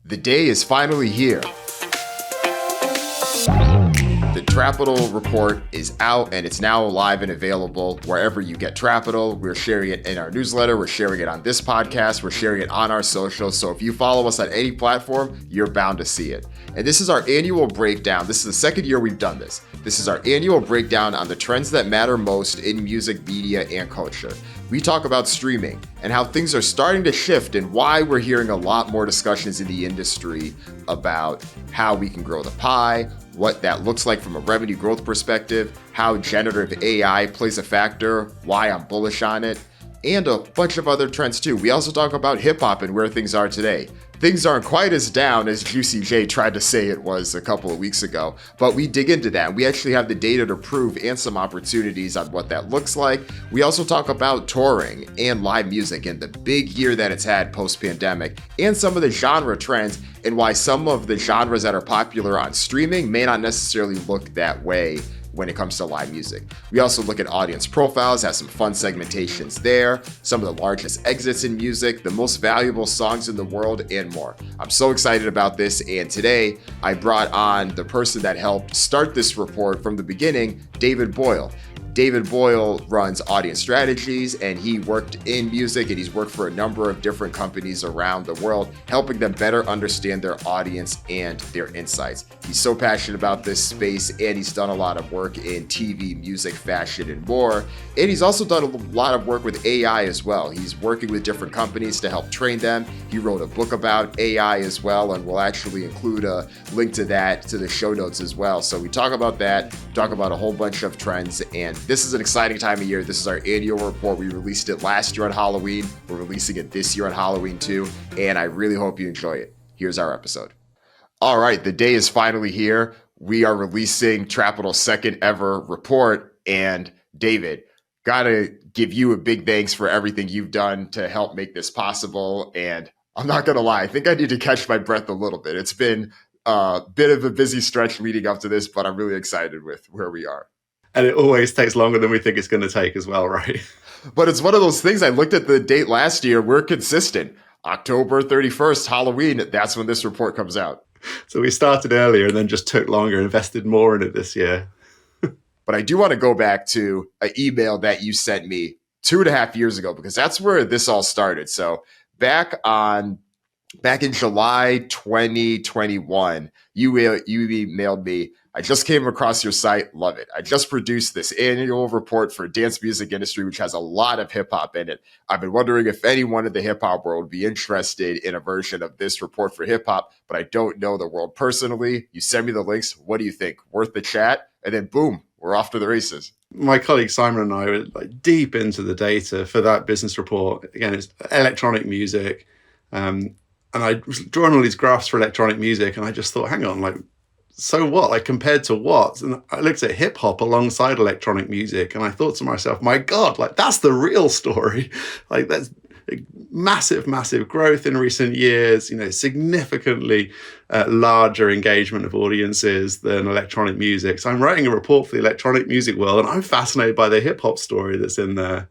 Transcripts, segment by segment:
The day is finally here. The Trapital Report is out and it's now live and available wherever you get Trapital. We're sharing it in our newsletter. We're sharing it on this podcast. We're sharing it on our socials. So if you follow us on any platform, you're bound to see it. And this is our annual breakdown. This is the second year we've done this. This is our annual breakdown on the trends that matter most in music, media, and culture. We talk about streaming and how things are starting to shift and why we're hearing a lot more discussions in the industry about how we can grow the pie, what that looks like from a revenue growth perspective, how generative AI plays a factor, why I'm bullish on it, and a bunch of other trends too. We also talk about hip hop and where things are today. Things aren't quite as down as Juicy J tried to say it was a couple of weeks ago, but we dig into that. We actually have the data to prove and some opportunities on what that looks like. We also talk about touring and live music and the big year that it's had post-pandemic and some of the genre trends and why some of the genres that are popular on streaming may not necessarily look that way when it comes to live music. We also look at audience profiles, have some fun segmentations there, some of the largest exits in music, the most valuable songs in the world, and more. I'm so excited about this, and today I brought on the person that helped start this report from the beginning, David Boyle. David Boyle runs audience strategies and he worked in music and he's worked for a number of different companies around the world, helping them better understand their audience and their insights. He's so passionate about this space and he's done a lot of work in TV, music, fashion, and more. And he's also done a lot of work with AI as well. He's working with different companies to help train them. He wrote a book about AI as well, and we'll actually include a link to that to the show notes as well. So we talk about that, talk about a whole bunch of trends, and this is an exciting time of year. This is our annual report. We released it last year on Halloween. We're releasing it this year on Halloween too, and I really hope you enjoy it. Here's our episode. All right, the day is finally here. We are releasing Trapital's second ever report, and David, gotta give you a big thanks for everything you've done to help make this possible. And I'm not gonna lie, I think I need to catch my breath a little bit. It's been a bit of a busy stretch leading up to this, but I'm really excited with where we are. And it always takes longer than we think it's going to take as well, right? But it's one of those things. I looked at the date last year. We're consistent. October 31st, Halloween, that's when this report comes out. So we started earlier and then just took longer, invested more in it this year. But I do want to go back to an email that you sent me 2.5 years ago, because that's where this all started. So back in July 2021, you emailed me, I just came across your site, love it. I just produced this annual report for dance music industry, which has a lot of hip hop in it. I've been wondering if anyone in the hip hop world would be interested in a version of this report for hip hop, but I don't know the world personally. You send me the links. What do you think? Worth the chat? And then boom, we're off to the races. My colleague Simon and I were deep into the data for that business report. Again, it's electronic music. And I was drawing all these graphs for electronic music, and I just thought, hang on, so what? Compared to what? And I looked at hip hop alongside electronic music, and I thought to myself, my God, that's the real story. That's massive, massive growth in recent years, significantly larger engagement of audiences than electronic music. So I'm writing a report for the electronic music world, and I'm fascinated by the hip hop story that's in there.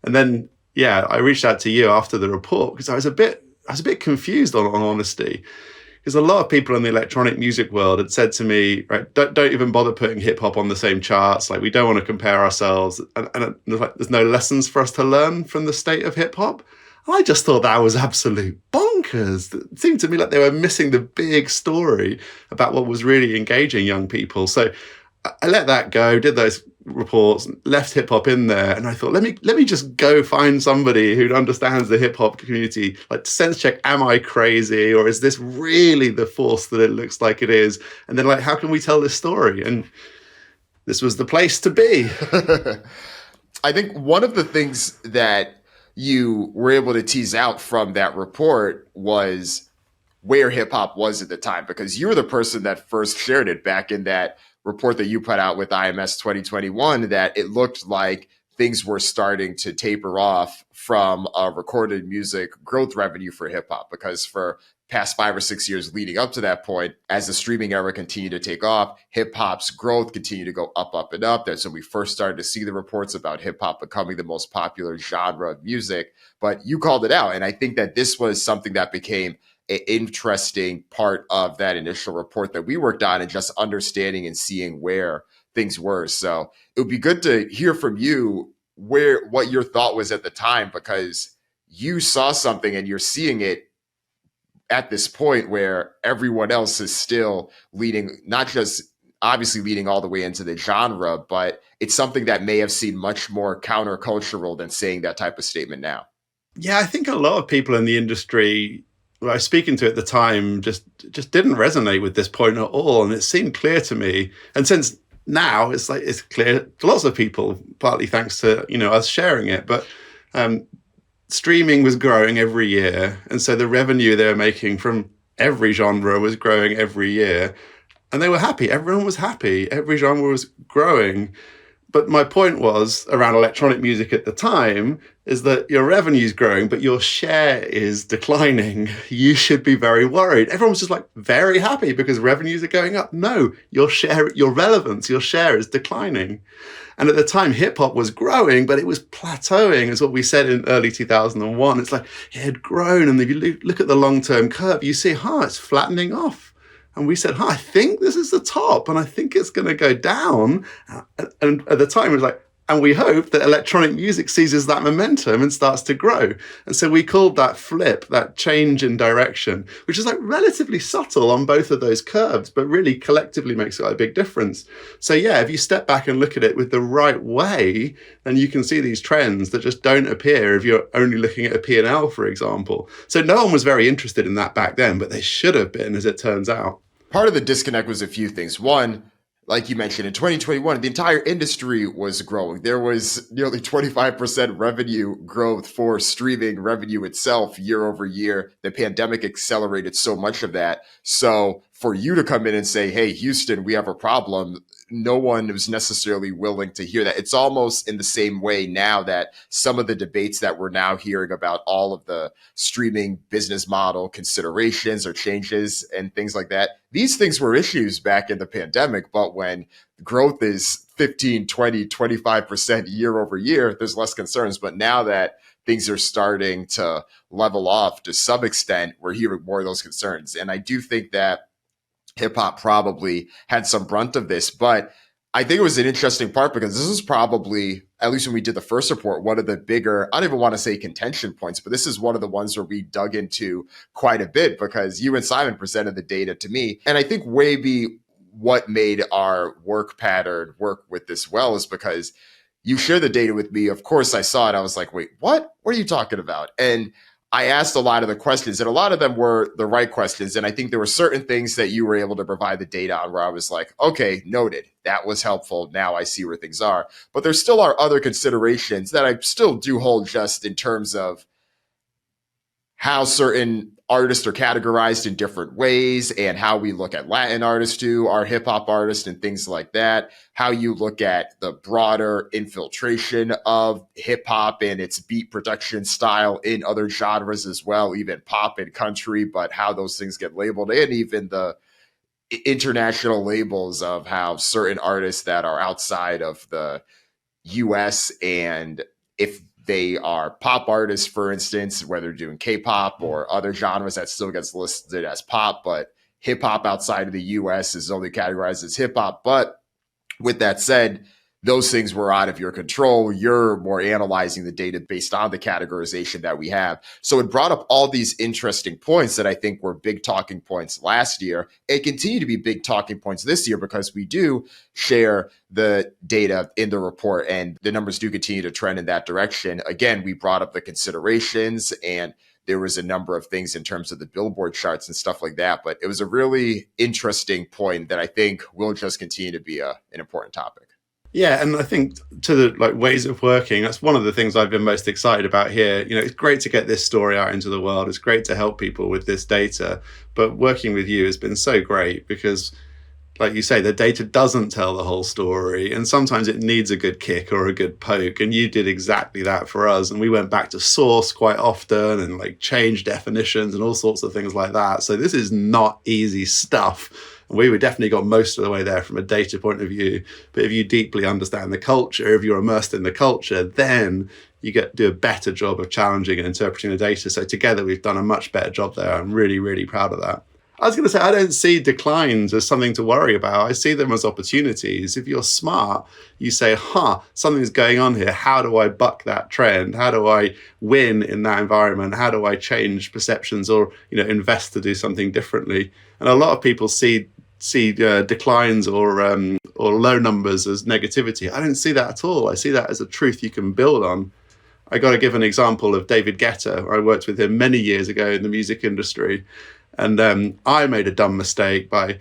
And then, I reached out to you after the report because I was a bit confused on honesty. Because a lot of people in the electronic music world had said to me, right, don't even bother putting hip hop on the same charts. We don't want to compare ourselves. And there's no lessons for us to learn from the state of hip hop. And I just thought that was absolute bonkers. It seemed to me like they were missing the big story about what was really engaging young people. So I let that go, did those reports, left hip hop in there, and I thought, let me just go find somebody who understands the hip hop community, to sense check, am I crazy, or is this really the force that it looks like it is? And then how can we tell this story? And this was the place to be. I think one of the things that you were able to tease out from that report was where hip hop was at the time, because you were the person that first shared it back in that report that you put out with IMS 2021, that it looked like things were starting to taper off from recorded music growth revenue for hip hop, because for past 5 or 6 years leading up to that point, as the streaming era continued to take off, hip hop's growth continued to go up, and up. That's when we first started to see the reports about hip hop becoming the most popular genre of music. But you called it out. And I think that this was something that became an interesting part of that initial report that we worked on, and just understanding and seeing where things were. So it would be good to hear from you what your thought was at the time, because you saw something and you're seeing it at this point where everyone else is still leading, not just obviously leading all the way into the genre, but it's something that may have seemed much more countercultural than saying that type of statement now. Yeah, I think a lot of people in the industry who I was speaking to at the time just didn't resonate with this point at all. And it seemed clear to me. And since now it's clear to lots of people, partly thanks to, us sharing it. But streaming was growing every year. And so the revenue they were making from every genre was growing every year. And they were happy. Everyone was happy. Every genre was growing. But my point was around electronic music at the time is that your revenue's growing, but your share is declining. You should be very worried. Everyone was just like very happy because revenues are going up. No, your share, your relevance, your share is declining. And at the time, hip hop was growing, but it was plateauing, is what we said in early 2001. It's like it had grown. And if you look at the long-term curve, you see, it's flattening off. And we said, I think this is the top, and I think it's going to go down. And at the time, it was like, and we hope that electronic music seizes that momentum and starts to grow. And so we called that flip, that change in direction, which is like relatively subtle on both of those curves, but really collectively makes quite a big difference. So yeah, if you step back and look at it with the right way, then you can see these trends that just don't appear if you're only looking at a P&L, for example. So no one was very interested in that back then, but they should have been, as it turns out. Part of the disconnect was a few things. One, like you mentioned, in 2021, the entire industry was growing. There was nearly 25% revenue growth for streaming revenue itself year over year. The pandemic accelerated so much of that. So for you to come in and say, hey, Houston, we have a problem, no one was necessarily willing to hear that. It's almost in the same way now that some of the debates that we're now hearing about all of the streaming business model considerations or changes and things like that, these things were issues back in the pandemic. But when growth is 15, 20, 25% year over year, there's less concerns. But now that things are starting to level off to some extent, we're hearing more of those concerns. And I do think that hip hop probably had some brunt of this, but I think it was an interesting part because this is probably, at least when we did the first report, one of the bigger, I don't even want to say contention points, but this is one of the ones where we dug into quite a bit because you and Simon presented the data to me. And I think maybe what made our work pattern work with this well is because you shared the data with me. Of course, I saw it. I was like, wait, what? What are you talking about? And I asked a lot of the questions, and a lot of them were the right questions. And I think there were certain things that you were able to provide the data on where I was like, okay, noted. That was helpful. Now I see where things are. But there still are other considerations that I still do hold just in terms of how certain artists are categorized in different ways and how we look at Latin artists too, our hip hop artists and things like that, how you look at the broader infiltration of hip hop and its beat production style in other genres as well, even pop and country, but how those things get labeled, and even the international labels of how certain artists that are outside of the US, and if they are pop artists, for instance, whether doing K-pop or other genres, that still gets listed as pop, but hip hop outside of the US is only categorized as hip hop. But with that said, those things were out of your control. You're more analyzing the data based on the categorization that we have. So it brought up all these interesting points that I think were big talking points last year and continue to be big talking points this year because we do share the data in the report and the numbers do continue to trend in that direction. Again, we brought up the considerations and there was a number of things in terms of the Billboard charts and stuff like that. But it was a really interesting point that I think will just continue to be an important topic. Yeah, and I think to the ways of working, that's one of the things I've been most excited about here. It's great to get this story out into the world. It's great to help people with this data. But working with you has been so great because, like you say, the data doesn't tell the whole story. And sometimes it needs a good kick or a good poke. And you did exactly that for us. And we went back to source quite often and changed definitions and all sorts of things like that. So this is not easy stuff. We were definitely got most of the way there from a data point of view. But if you deeply understand the culture, if you're immersed in the culture, then you do a better job of challenging and interpreting the data. So together we've done a much better job there. I'm really, really proud of that. I was going to say, I don't see declines as something to worry about. I see them as opportunities. If you're smart, you say, something's going on here. How do I buck that trend? How do I win in that environment? How do I change perceptions or, invest to do something differently? And a lot of people see declines or low numbers as negativity. I don't see that at all. I see that as a truth you can build on. I got to give an example of David Guetta. I worked with him many years ago in the music industry. And I made a dumb mistake by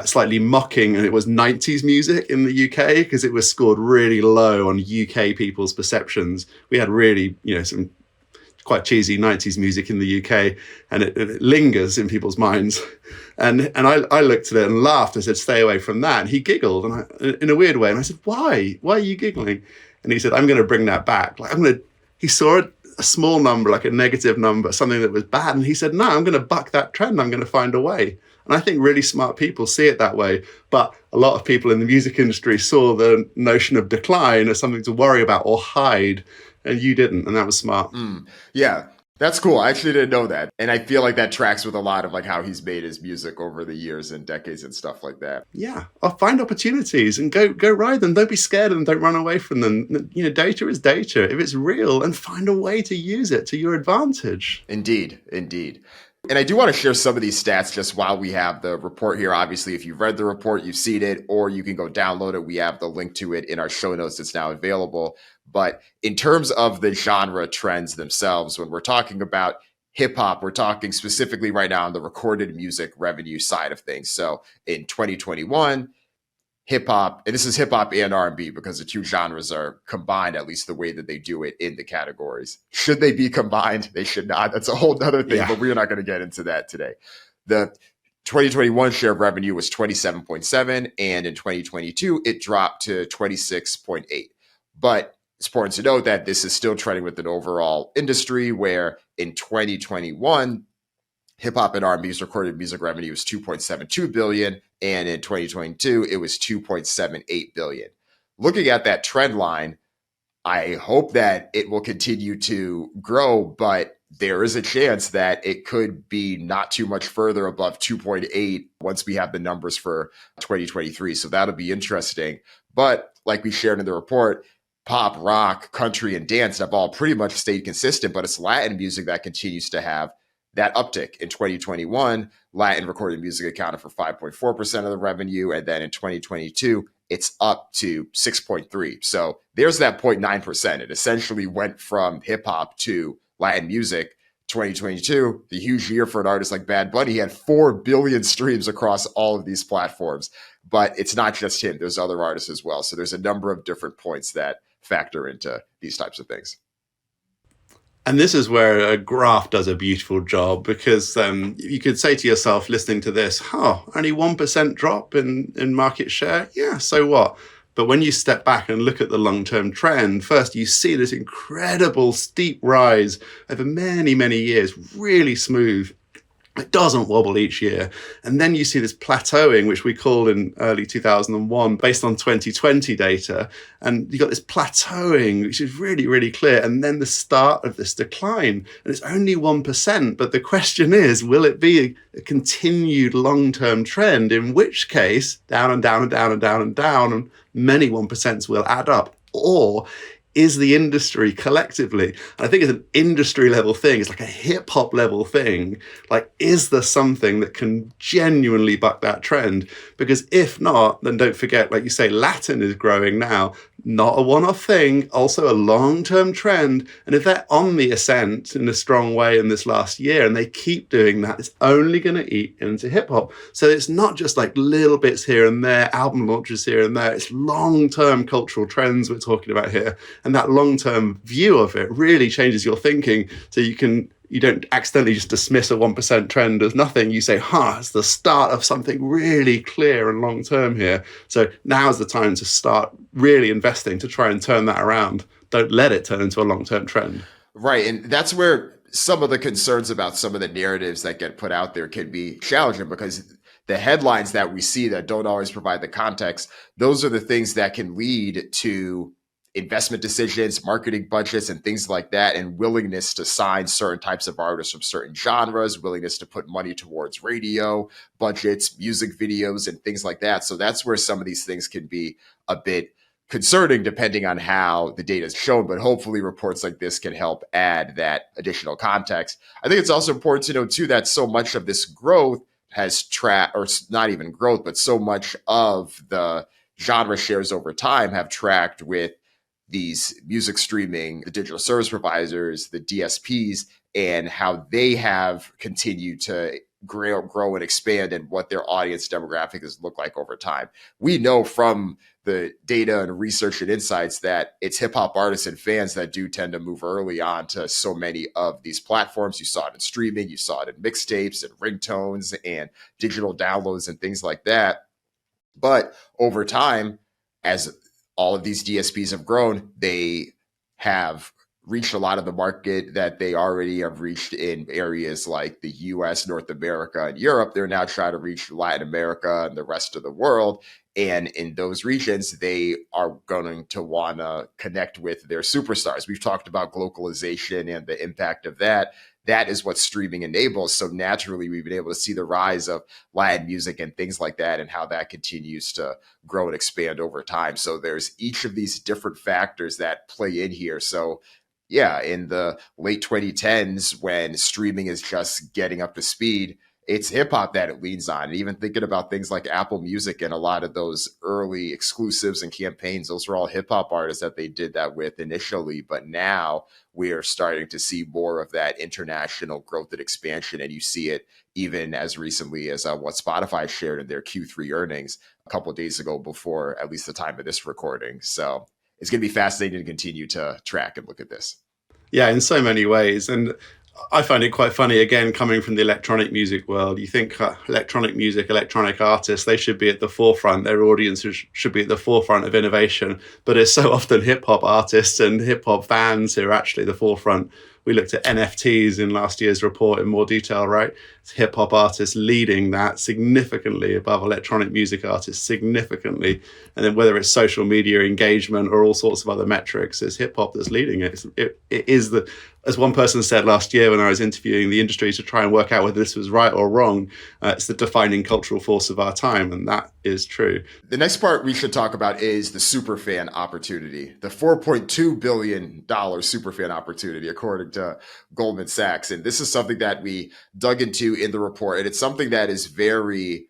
slightly mocking, and it was 90s music in the UK because it was scored really low on UK people's perceptions. We had really, some quite cheesy 90s music in the UK, and it lingers in people's minds. And I looked at it and laughed. I said, stay away from that. And he giggled in a weird way. And I said, why? Why are you giggling? And he said, I'm going to bring that back. He saw it. A small number, like a negative number, something that was bad. And he said, no, I'm going to buck that trend. I'm going to find a way. And I think really smart people see it that way. But a lot of people in the music industry saw the notion of decline as something to worry about or hide. And you didn't. And that was smart. Yeah, that's cool. I actually didn't know that. And I feel like that tracks with a lot of like how he's made his music over the years and decades and stuff like that. Yeah. I'll find opportunities and go ride them. Don't be scared of them. Don't run away from them. Data is data. If it's real, and find a way to use it to your advantage. Indeed. And I do want to share some of these stats just while we have the report here. Obviously, if you've read the report, you've seen it, or you can go download it. We have the link to it in our show notes. It's now available. But in terms of the genre trends themselves, when we're talking about hip hop, we're talking specifically right now on the recorded music revenue side of things. So in 2021, hip hop, and this is hip hop and R&B because the two genres are combined, at least the way that they do it in the categories. Should they be combined? They should not. That's a whole other thing, but we're not going to get into that today. The 2021 share of revenue was 27.7, and in 2022, it dropped to 26.8. But it's important to note that this is still trending with an overall industry where in 2021, hip hop and R&B's recorded music revenue was 2.72 billion, and in 2022 it was 2.78 billion. Looking at that trend line, I hope that it will continue to grow, but there is a chance that it could be not too much further above 2.8 once we have the numbers for 2023. So that'll be interesting. But like we shared in the report, pop, rock, country, and dance have all pretty much stayed consistent, but it's Latin music that continues to have that uptick. In 2021, Latin recorded music accounted for 5.4% of the revenue. And then in 2022, it's up to 6.3. So there's that 0.9%. It essentially went from hip hop to Latin music. 2022, the huge year for an artist like Bad Bunny, he had 4 billion streams across all of these platforms. But it's not just him. There's other artists as well. So there's a number of different points that factor into these types of things. And this is where a graph does a beautiful job, because you could say to yourself, listening to this, only 1% drop in market share. Yeah, so what? But when you step back and look at the long-term trend, first you see this incredible steep rise over many, many years, really smooth. It doesn't wobble each year. And then you see this plateauing, which we called in early 2001, based on 2020 data. And you got this plateauing, which is really, really clear. And then the start of this decline. And it's only 1%. But the question is, will it be a continued long-term trend? In which case, down and down and down and down and down, and many 1% will add up. Or is the industry collectively, and I think it's an industry level thing, it's like a hip hop level thing, like, is there something that can genuinely buck that trend? Because if not, then don't forget, like you say, Latin is growing now, not a one-off thing, also a long-term trend. And if they're on the ascent in a strong way in this last year, and they keep doing that, it's only going to eat into hip hop. So it's not just like little bits here and there, album launches here and there, it's long-term cultural trends we're talking about here. And that long-term view of it really changes your thinking, so you don't accidentally just dismiss a 1% trend as nothing. You say, it's the start of something really clear and long-term here. So now's the time to start really investing to try and turn that around. Don't let it turn into a long-term trend. Right. And that's where some of the concerns about some of the narratives that get put out there can be challenging, because the headlines that we see that don't always provide the context, those are the things that can lead to investment decisions, marketing budgets, and things like that, and willingness to sign certain types of artists from certain genres, willingness to put money towards radio budgets, music videos, and things like that. So that's where some of these things can be a bit concerning depending on how the data is shown, but hopefully reports like this can help add that additional context. I think it's also important to know too that so much of this growth has or not even growth, but so much of the genre shares over time have tracked with these music streaming, the digital service providers, the DSPs, and how they have continued to grow and expand, and what their audience demographic has looked like over time. We know from the data and research and insights that it's hip hop artists and fans that do tend to move early on to so many of these platforms. You saw it in streaming, you saw it in mixtapes and ringtones and digital downloads and things like that. But over time, as all of these DSPs have grown, they have reached a lot of the market that they already have reached in areas like the US, North America, and Europe. They're now trying to reach Latin America and the rest of the world. And in those regions, they are going to want to connect with their superstars. We've talked about globalization and the impact of that. That is what streaming enables. So naturally, we've been able to see the rise of Latin music and things like that, and how that continues to grow and expand over time. So there's each of these different factors that play in here. So yeah, in the late 2010s, when streaming is just getting up to speed, it's hip hop that it leans on. And even thinking about things like Apple Music and a lot of those early exclusives and campaigns, those were all hip hop artists that they did that with initially. But now we are starting to see more of that international growth and expansion. And you see it even as recently as what Spotify shared in their Q3 earnings a couple of days ago, before at least the time of this recording. So it's going to be fascinating to continue to track and look at this. Yeah, in so many ways. And I find it quite funny, again, coming from the electronic music world. You think electronic music, electronic artists, they should be at the forefront. Their audiences should be at the forefront of innovation. But it's so often hip hop artists and hip hop fans who are actually the forefront. We looked at NFTs in last year's report in more detail, right? It's hip hop artists leading that significantly above electronic music artists, significantly. And then whether it's social media engagement or all sorts of other metrics, it's hip hop that's leading it. It is the, as one person said last year when I was interviewing the industry to try and work out whether this was right or wrong, it's the defining cultural force of our time. And that is true. The next part we should talk about is the superfan opportunity, the $4.2 billion superfan opportunity, according to Goldman Sachs. And this is something that we dug into in the report. And it's something that is very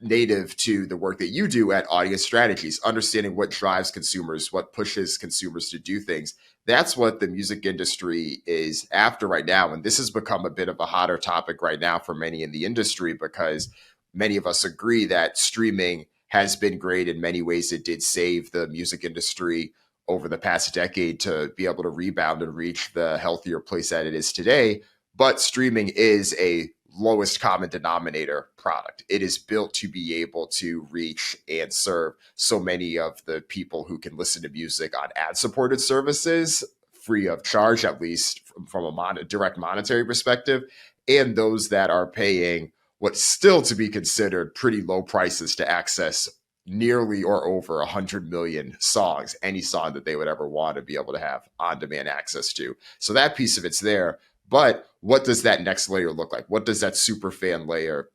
native to the work that you do at Audience Strategies, understanding what drives consumers, what pushes consumers to do things. That's what the music industry is after right now. And this has become a bit of a hotter topic right now for many in the industry, because many of us agree that streaming has been great. In many ways, it did save the music industry over the past decade to be able to rebound and reach the healthier place that it is today. But streaming is a lowest common denominator product. It is built to be able to reach and serve so many of the people who can listen to music on ad-supported services free of charge, at least from a direct monetary perspective, and those that are paying what's still to be considered pretty low prices to access nearly or over 100 million songs, any song that they would ever want to be able to have on-demand access to. So that piece of it's there. But what does that next layer look like? What does that super fan layer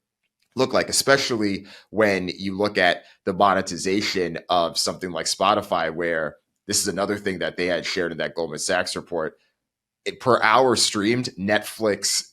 look like, especially when you look at the monetization of something like Spotify, where this is another thing that they had shared in that Goldman Sachs report. Per hour streamed, Netflix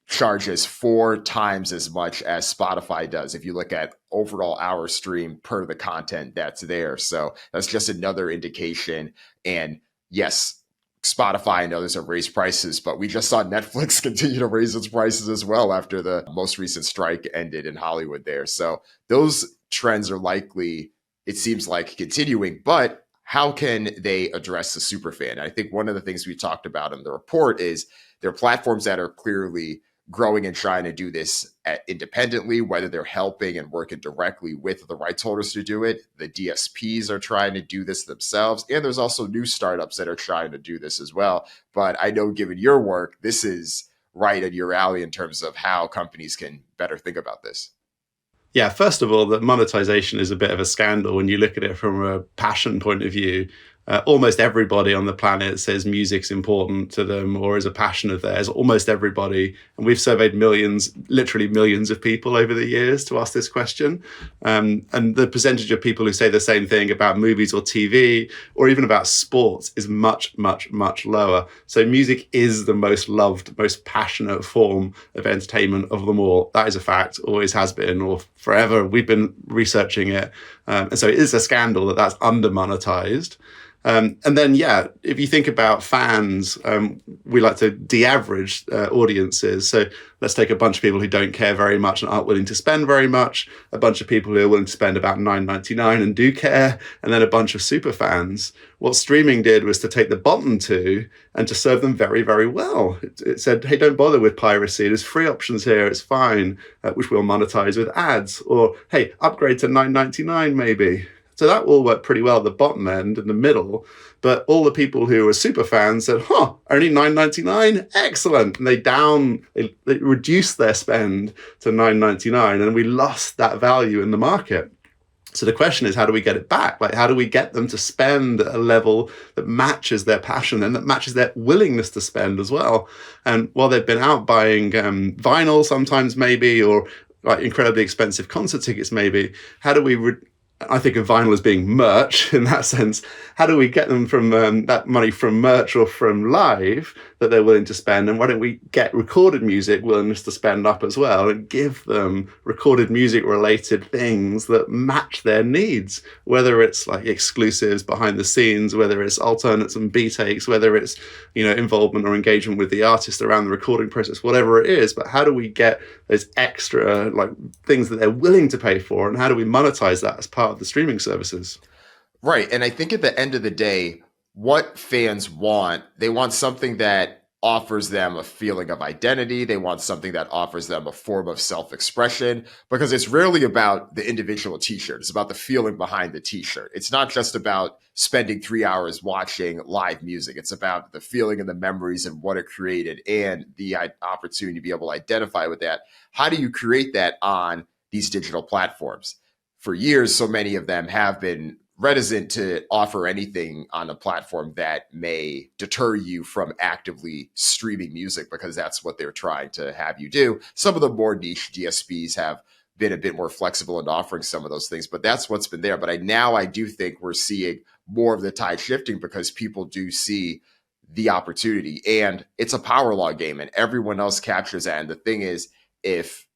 charges 4 times as much as Spotify does if you look at overall hour stream per the content that's there. So that's just another indication. And yes, Spotify and others have raised prices, but we just saw Netflix continue to raise its prices as well after the most recent strike ended in Hollywood there. So those trends are likely, it seems like, continuing, but how can they address the superfan? I think one of the things we talked about in the report is there are platforms that are clearly growing and trying to do this independently, whether they're helping and working directly with the rights holders to do it. The DSPs are trying to do this themselves. And there's also new startups that are trying to do this as well. But I know, given your work, this is right at your alley in terms of how companies can better think about this. Yeah, first of all, the monetization is a bit of a scandal when you look at it from a passion point of view. Almost everybody on the planet says music's important to them or is a passion of theirs. Almost everybody. And we've surveyed millions, literally millions of people over the years to ask this question. And the percentage of people who say the same thing about movies or TV or even about sports is much, much, much lower. So music is the most loved, most passionate form of entertainment of them all. That is a fact, always has been, or forever. We've been researching it. And so it is a scandal that that's under-monetized. And then, if you think about fans, we like to de-average audiences. So let's take a bunch of people who don't care very much and aren't willing to spend very much, a bunch of people who are willing to spend about $9.99 and do care, and then a bunch of super fans. What streaming did was to take the bottom two and to serve them very, very well. It said, hey, don't bother with piracy. There's free options here. It's fine, which we'll monetize with ads. Or, hey, upgrade to $9.99 maybe. So that all worked pretty well at the bottom end and the middle. But all the people who were super fans said, only $9.99? Excellent. And they reduced their spend to $9.99 and we lost that value in the market. So the question is, how do we get it back? Like, how do we get them to spend at a level that matches their passion and that matches their willingness to spend as well? And while they've been out buying vinyl sometimes maybe, or like incredibly expensive concert tickets maybe, how do we I think of vinyl as being merch in that sense. How do we get them from that money from merch or from live that they're willing to spend? And why don't we get recorded music willingness to spend up as well and give them recorded music related things that match their needs, whether it's like exclusives behind the scenes, whether it's alternates and B-takes, whether it's, involvement or engagement with the artist around the recording process, whatever it is. But how do we get those extra like things that they're willing to pay for, and how do we monetize that as part of the streaming services? Right. And I think at the end of the day, what fans want, they want something that offers them a feeling of identity. They want something that offers them a form of self-expression, because it's rarely about the individual t-shirt. It's about the feeling behind the t-shirt. It's not just about spending 3 hours watching live music. It's about the feeling and the memories and what it created and the opportunity to be able to identify with that. How do you create that on these digital platforms? For years, so many of them have been reticent to offer anything on a platform that may deter you from actively streaming music, because that's what they're trying to have you do. Some of the more niche DSPs have been a bit more flexible in offering some of those things, but that's what's been there. But I do think we're seeing more of the tide shifting, because people do see the opportunity, and it's a power law game and everyone else captures that. And the thing is, if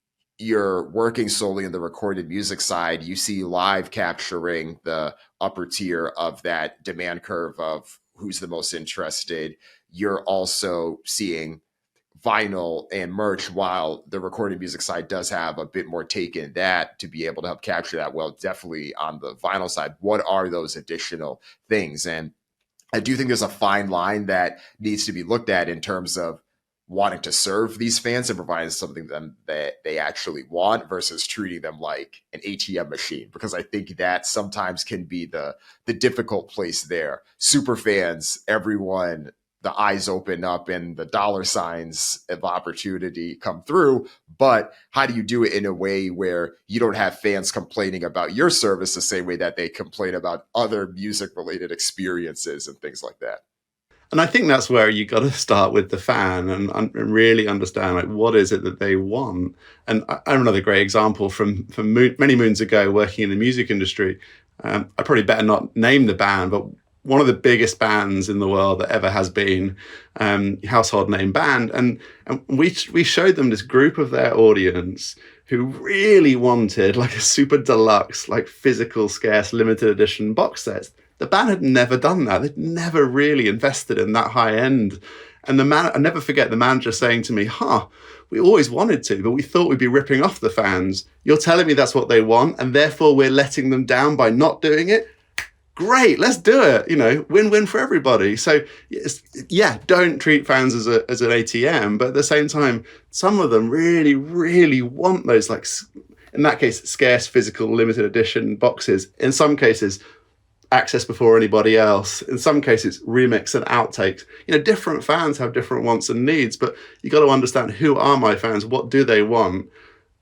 you're working solely in the recorded music side, you see live capturing the upper tier of that demand curve of who's the most interested. You're also seeing vinyl and merch, while the recorded music side does have a bit more take in that to be able to help capture that. Well, definitely on the vinyl side, what are those additional things? And I do think there's a fine line that needs to be looked at in terms of wanting to serve these fans and providing something to them that they actually want, versus treating them like an ATM machine, because I think that sometimes can be the difficult place there. Super fans, everyone, the eyes open up and the dollar signs of opportunity come through. But how do you do it in a way where you don't have fans complaining about your service the same way that they complain about other music related experiences and things like that? And I think that's where you got to start with the fan and really understand, like, what is it that they want. And I have another great example from many moons ago, working in the music industry. I probably better not name the band, but one of the biggest bands in the world that ever has been, household name band. And we showed them this group of their audience who really wanted like a super deluxe, like physical, scarce, limited edition box sets. The band had never done that. They'd never really invested in that high end. And I never forget the manager saying to me, we always wanted to, but we thought we'd be ripping off the fans. You're telling me that's what they want, and therefore we're letting them down by not doing it? Great, let's do it. Win-win for everybody. So don't treat fans as an ATM, but at the same time, some of them really, really want those, like, in that case, scarce physical limited edition boxes. In some cases, access before anybody else. In some cases, remix and outtakes. Different fans have different wants and needs, but you got to understand, who are my fans? What do they want?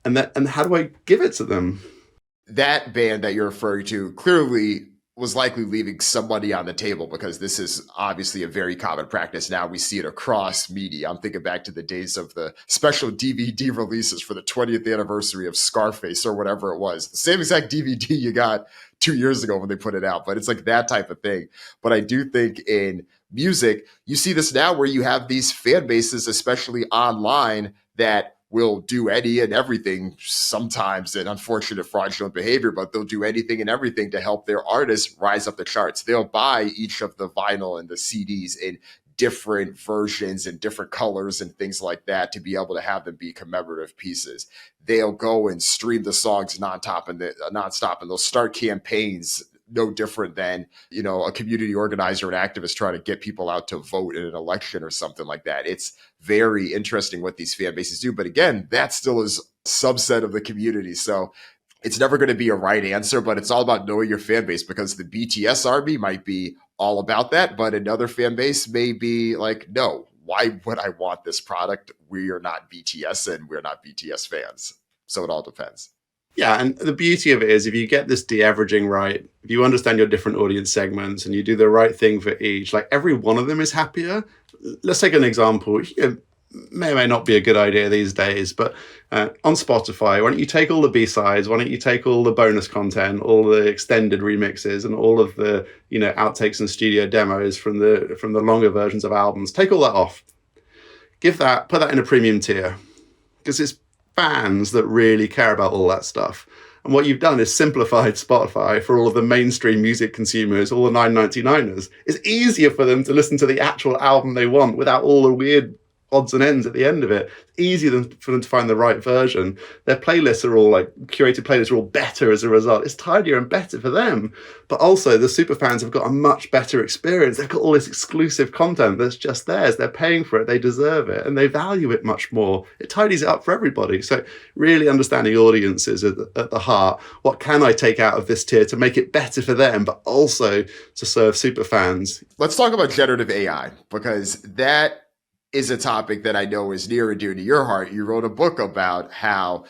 And how do I give it to them? That band that you're referring to, clearly was likely leaving some money on the table, because this is obviously a very common practice. Now we see it across media. I'm thinking back to the days of the special DVD releases for the 20th anniversary of Scarface or whatever it was. The same exact DVD you got 2 years ago when they put it out, but it's like that type of thing. But I do think in music, you see this now where you have these fan bases, especially online, that will do any and everything, sometimes in unfortunate fraudulent behavior, but they'll do anything and everything to help their artists rise up the charts. They'll buy each of the vinyl and the CDs in different versions and different colors and things like that to be able to have them be commemorative pieces. They'll go and stream the songs nonstop, and they'll start campaigns no different than, a community organizer and activist trying to get people out to vote in an election or something like that. It's very interesting what these fan bases do. But again, that still is a subset of the community. So it's never going to be a right answer, but it's all about knowing your fan base, because the BTS army might be all about that, but another fan base may be like, no, why would I want this product? We are not BTS and we're not BTS fans. So it all depends. Yeah, and the beauty of it is if you get this de-averaging right, if you understand your different audience segments and you do the right thing for each, like every one of them is happier. Let's take an example. May or may not be a good idea these days, but on Spotify, why don't you take all the B-sides, why don't you take all the bonus content, all the extended remixes, and all of the outtakes and studio demos from the longer versions of albums, take all that off. Put that in a premium tier, because it's fans that really care about all that stuff. And what you've done is simplified Spotify for all of the mainstream music consumers, all the 9.99ers. It's easier for them to listen to the actual album they want without all the weird odds and ends at the end of it. It's easier for them to find the right version. Their playlists are all curated playlists are all better as a result. It's tidier and better for them. But also the super fans have got a much better experience. They've got all this exclusive content that's just theirs. They're paying for it. They deserve it. And they value it much more. It tidies it up for everybody. So really understanding audiences at the heart. What can I take out of this tier to make it better for them, but also to serve super fans? Let's talk about generative AI, because that is a topic that I know is near and dear to your heart. You wrote a book about how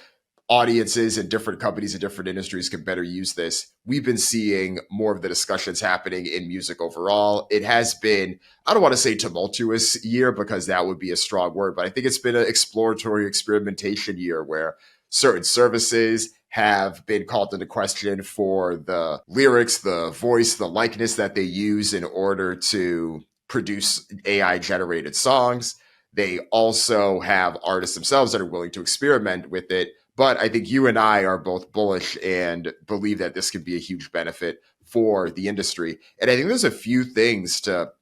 audiences and different companies and different industries can better use this. We've been seeing more of the discussions happening in music overall. It has been, I don't want to say tumultuous year, because that would be a strong word, but I think it's been an exploratory experimentation year where certain services have been called into question for the lyrics, the voice, the likeness that they use in order to produce AI generated songs. They also have artists themselves that are willing to experiment with it. But I think you and I are both bullish and believe that this could be a huge benefit for the industry. And I think there's a few things to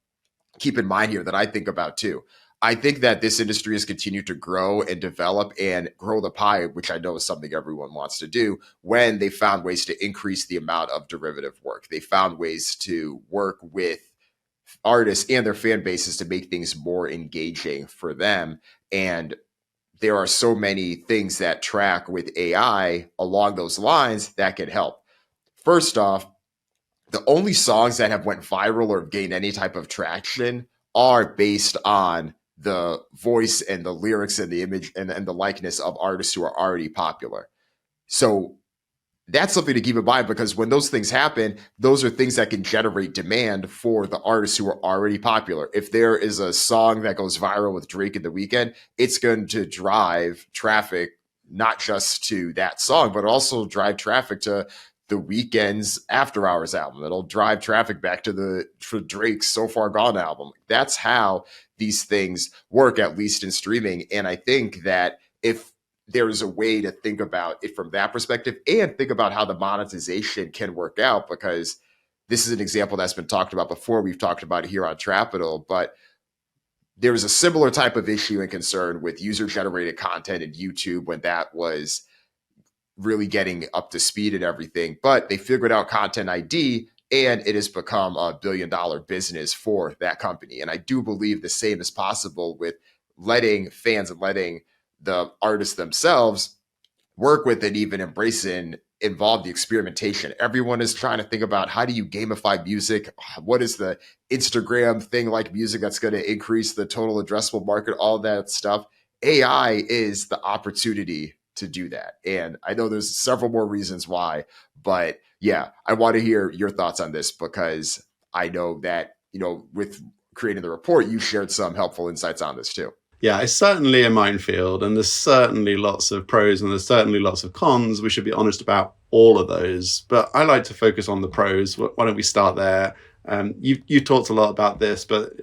keep in mind here that I think about too. I think that this industry has continued to grow and develop and grow the pie, which I know is something everyone wants to do, when they found ways to increase the amount of derivative work. They found ways to work with artists and their fan bases to make things more engaging for them. And there are so many things that track with AI along those lines that can help. First off, the only songs that have went viral or gained any type of traction are based on the voice and the lyrics and the image and the likeness of artists who are already popular. So that's something to keep in mind, because when those things happen, those are things that can generate demand for the artists who are already popular. If there is a song that goes viral with Drake in The Weeknd, it's going to drive traffic not just to that song, but also drive traffic to The Weeknd's After Hours album. It'll drive traffic back to Drake's So Far Gone album. That's how these things work, at least in streaming. And I think that if there's a way to think about it from that perspective and think about how the monetization can work out, because this is an example that's been talked about before. We've talked about it here on Trapital, but there was a similar type of issue and concern with user-generated content in YouTube when that was really getting up to speed and everything. But they figured out Content ID, and it has become a billion-dollar business for that company. And I do believe the same is possible with letting fans and letting the artists themselves work with and even embrace and involve the experimentation. Everyone is trying to think about, how do you gamify music? What is the Instagram thing like music that's going to increase the total addressable market? All that stuff. AI is the opportunity to do that. And I know there's several more reasons why, but yeah, I want to hear your thoughts on this because I know that, with creating the report, you shared some helpful insights on this too. Yeah, it's certainly a minefield, and there's certainly lots of pros and there's certainly lots of cons. We should be honest about all of those, but I like to focus on the pros. Why don't we start there? You talked a lot about this, but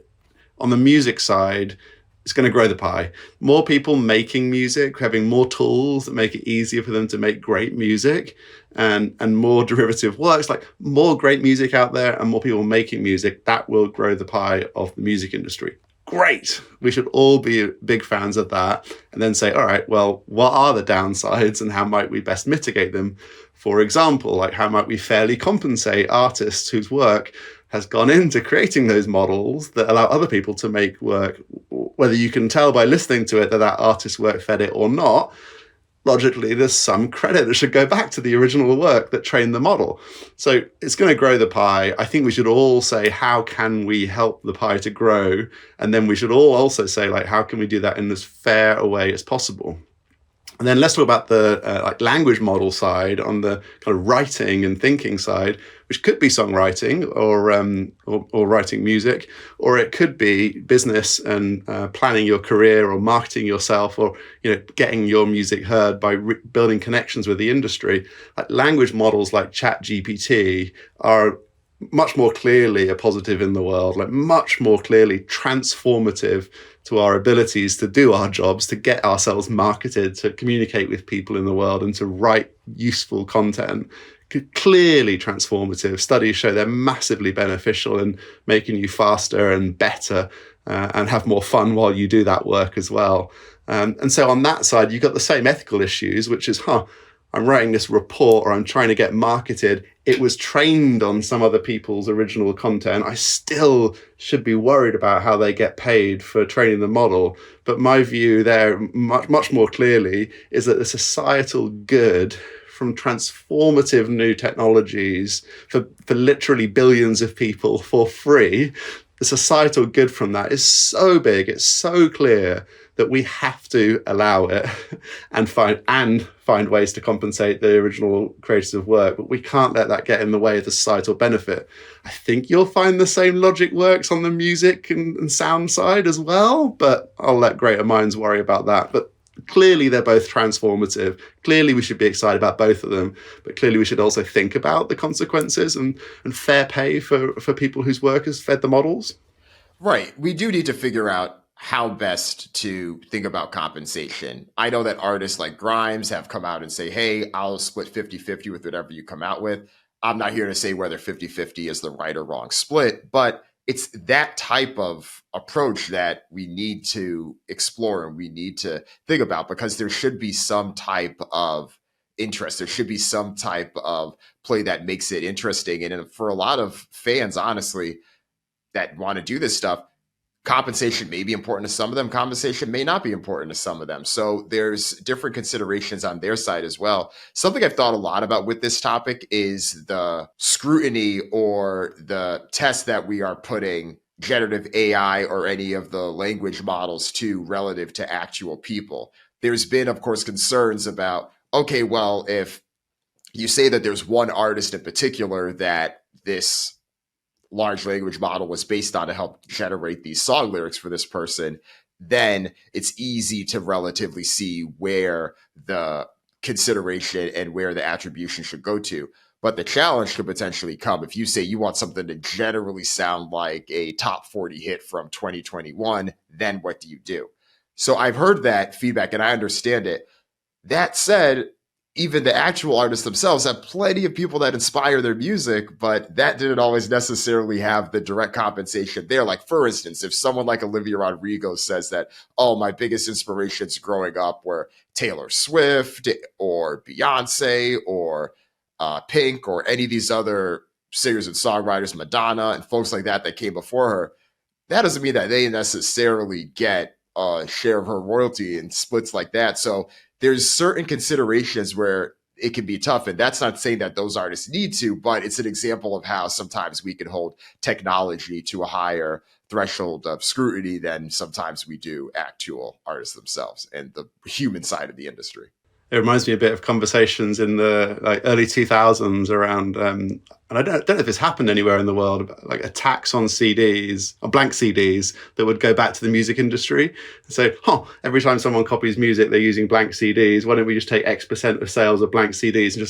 on the music side, it's going to grow the pie. More people making music, having more tools that make it easier for them to make great music, and more derivative works, like more great music out there and more people making music, that will grow the pie of the music industry. Great. We should all be big fans of that, and then say, all right, well, what are the downsides and how might we best mitigate them? For example, like how might we fairly compensate artists whose work has gone into creating those models that allow other people to make work, whether you can tell by listening to it that artist's work fed it or not. Logically, there's some credit that should go back to the original work that trained the model. So it's going to grow the pie. I think we should all say, how can we help the pie to grow? And then we should all also say, like, how can we do that in as fair a way as possible? And then let's talk about the language model side, on the kind of writing and thinking side, which could be songwriting or writing music, or it could be business and planning your career or marketing yourself, or getting your music heard by building connections with the industry. Like language models like ChatGPT are much more clearly a positive in the world, like much more clearly transformative to our abilities to do our jobs, to get ourselves marketed, to communicate with people in the world, and to write useful content. Clearly transformative. Studies show they're massively beneficial in making you faster and better and have more fun while you do that work as well. And so on that side, you've got the same ethical issues, which is, I'm writing this report or I'm trying to get marketed. It was trained on some other people's original content. I still should be worried about how they get paid for training the model. But my view there, much more clearly, is that the societal good from transformative new technologies for literally billions of people for free, the societal good from that is so big, it's so clear that we have to allow it and find ways to compensate the original creators of work, but we can't let that get in the way of the societal benefit. I think you'll find the same logic works on the music and sound side as well, but I'll let greater minds worry about that. But clearly they're both transformative. Clearly we should be excited about both of them, but clearly we should also think about the consequences and fair pay for people whose work has fed the models. Right. We do need to figure out how best to think about compensation. I know that artists like Grimes have come out and say, hey, I'll split 50-50 with whatever you come out with. I'm not here to say whether 50-50 is the right or wrong split, but it's that type of approach that we need to explore and we need to think about, because there should be some type of interest. There should be some type of play that makes it interesting. And for a lot of fans, honestly, that want to do this stuff, compensation may be important to some of them. Compensation may not be important to some of them. So there's different considerations on their side as well. Something I've thought a lot about with this topic is the scrutiny or the test that we are putting generative AI or any of the language models to relative to actual people. There's been, of course, concerns about, okay, well, if you say that there's one artist in particular that this large language model was based on to help generate these song lyrics for this person, then it's easy to relatively see where the consideration and where the attribution should go to. But the challenge could potentially come if you say you want something to generally sound like a top 40 hit from 2021, then what do you do? So I've heard that feedback and I understand it. That said, even the actual artists themselves have plenty of people that inspire their music, but that didn't always necessarily have the direct compensation there. Like, for instance, if someone like Olivia Rodrigo says that, oh, my biggest inspirations growing up were Taylor Swift or Beyonce or Pink or any of these other singers and songwriters, Madonna and folks like that came before her, that doesn't mean that they necessarily get a share of her royalty and splits like that. So there's certain considerations where it can be tough. And that's not saying that those artists need to, but it's an example of how sometimes we can hold technology to a higher threshold of scrutiny than sometimes we do actual artists themselves and the human side of the industry. It reminds me a bit of conversations in the early 2000s around, and I don't know if this happened anywhere in the world, but like a tax on CDs, or blank CDs, that would go back to the music industry. So, every time someone copies music, they're using blank CDs. Why don't we just take X% of sales of blank CDs and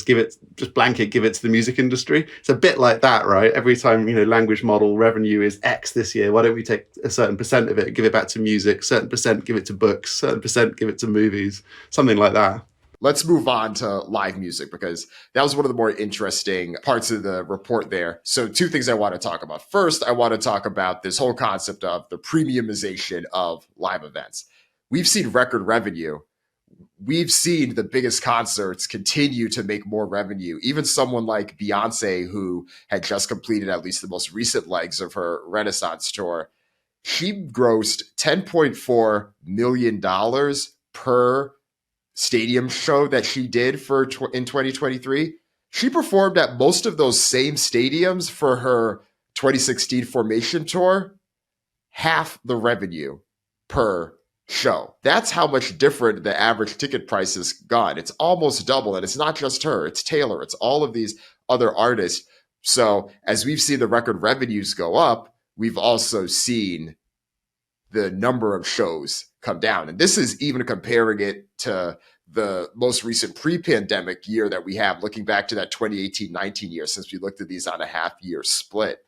just blanket give it to the music industry? It's a bit like that, right? Every time, language model revenue is X this year, why don't we take a certain percent of it, give it back to music, certain percent give it to books, certain percent give it to movies, something like that. Let's move on to live music, because that was one of the more interesting parts of the report there. So 2 things I want to talk about. First, I want to talk about this whole concept of the premiumization of live events. We've seen record revenue. We've seen the biggest concerts continue to make more revenue. Even someone like Beyonce, who had just completed at least the most recent legs of her Renaissance tour, she grossed $10.4 million per stadium show that she did in 2023. She performed at most of those same stadiums for her 2016 Formation tour, half the revenue per show. That's how much different the average ticket price has gone. It's almost double, and it's not just her, it's Taylor, it's all of these other artists. So as we've seen the record revenues go up, we've also seen the number of shows come down. And this is even comparing it to the most recent pre-pandemic year that we have, looking back to that 2018-19 year, since we looked at these on a half-year split.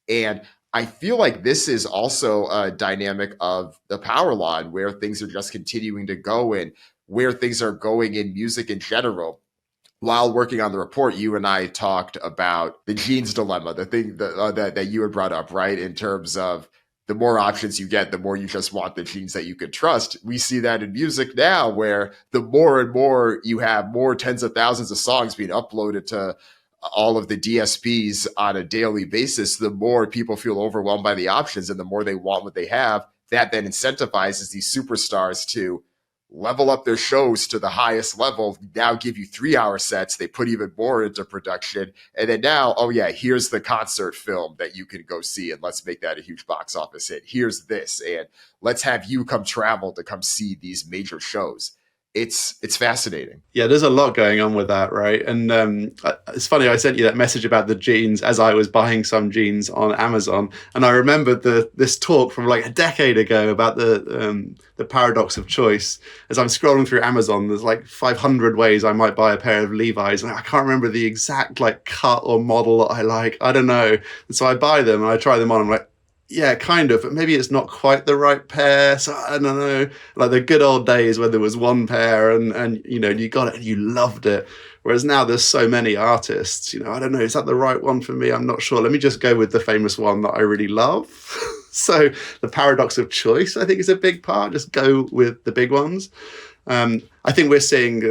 And I feel like this is also a dynamic of the power law, and where things are just continuing to go, and where things are going in music in general. While working on the report, you and I talked about the jeans dilemma, the thing that you had brought up, right? In terms of the more options you get, the more you just want the jeans that you could trust. We see that in music now, where the more and more you have more tens of thousands of songs being uploaded to all of the DSPs on a daily basis, the more people feel overwhelmed by the options, and the more they want what they have. That then incentivizes these superstars to level up their shows to the highest level, now give you 3-hour sets. They put even more into production. And then now, oh yeah, here's the concert film that you can go see, and let's make that a huge box office hit. Here's this, and let's have you come travel to come see these major shows. It's fascinating. Yeah, there's a lot going on with that, right? And it's funny, I sent you that message about the jeans as I was buying some jeans on Amazon, and I remembered this talk from like a decade ago about the paradox of choice. As I'm scrolling through Amazon, there's like 500 ways I might buy a pair of Levi's, and I can't remember the exact like cut or model that I like. I don't know. And so I buy them and I try them on. I'm like, yeah, kind of, but maybe it's not quite the right pair. So I don't know, like the good old days where there was one pair and you got it and you loved it. Whereas now there's so many artists, I don't know, is that the right one for me? I'm not sure. Let me just go with the famous one that I really love. So the paradox of choice, I think, is a big part. Just go with the big ones. I think we're seeing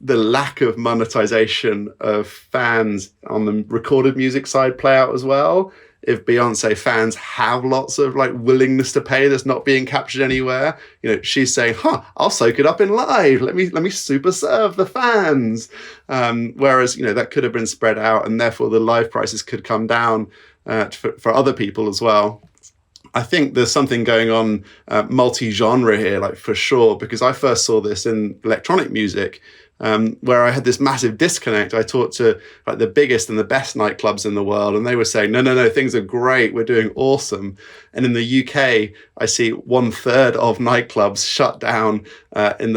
the lack of monetization of fans on the recorded music side play out as well. If Beyonce fans have lots of like willingness to pay that's not being captured anywhere, she's saying, I'll soak it up in live. Let me super serve the fans. Whereas, that could have been spread out, and therefore the live prices could come down for other people as well. I think there's something going on multi-genre here, like for sure, because I first saw this in electronic music, where I had this massive disconnect. I talked to like the biggest and the best nightclubs in the world, and they were saying, no, things are great. We're doing awesome. And in the UK, I see 1/3 of nightclubs shut down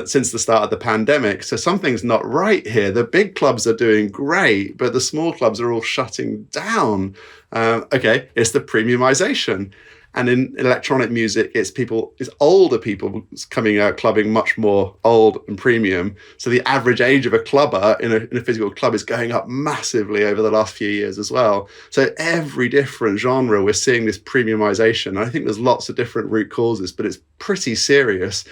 since the start of the pandemic. So something's not right here. The big clubs are doing great, but the small clubs are all shutting down. Okay, it's the premiumization. And in electronic music, it's older people coming out clubbing, much more old and premium. So the average age of a clubber in a physical club is going up massively over the last few years as well. So every different genre, we're seeing this premiumization. I think there's lots of different root causes, but it's pretty serious.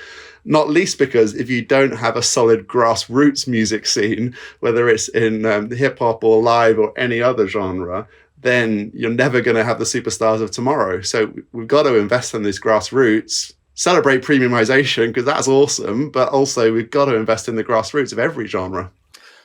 Not least because if you don't have a solid grassroots music scene, whether it's in hip hop or live or any other genre, then you're never going to have the superstars of tomorrow. So we've got to invest in these grassroots, celebrate premiumization because that's awesome, but also we've got to invest in the grassroots of every genre.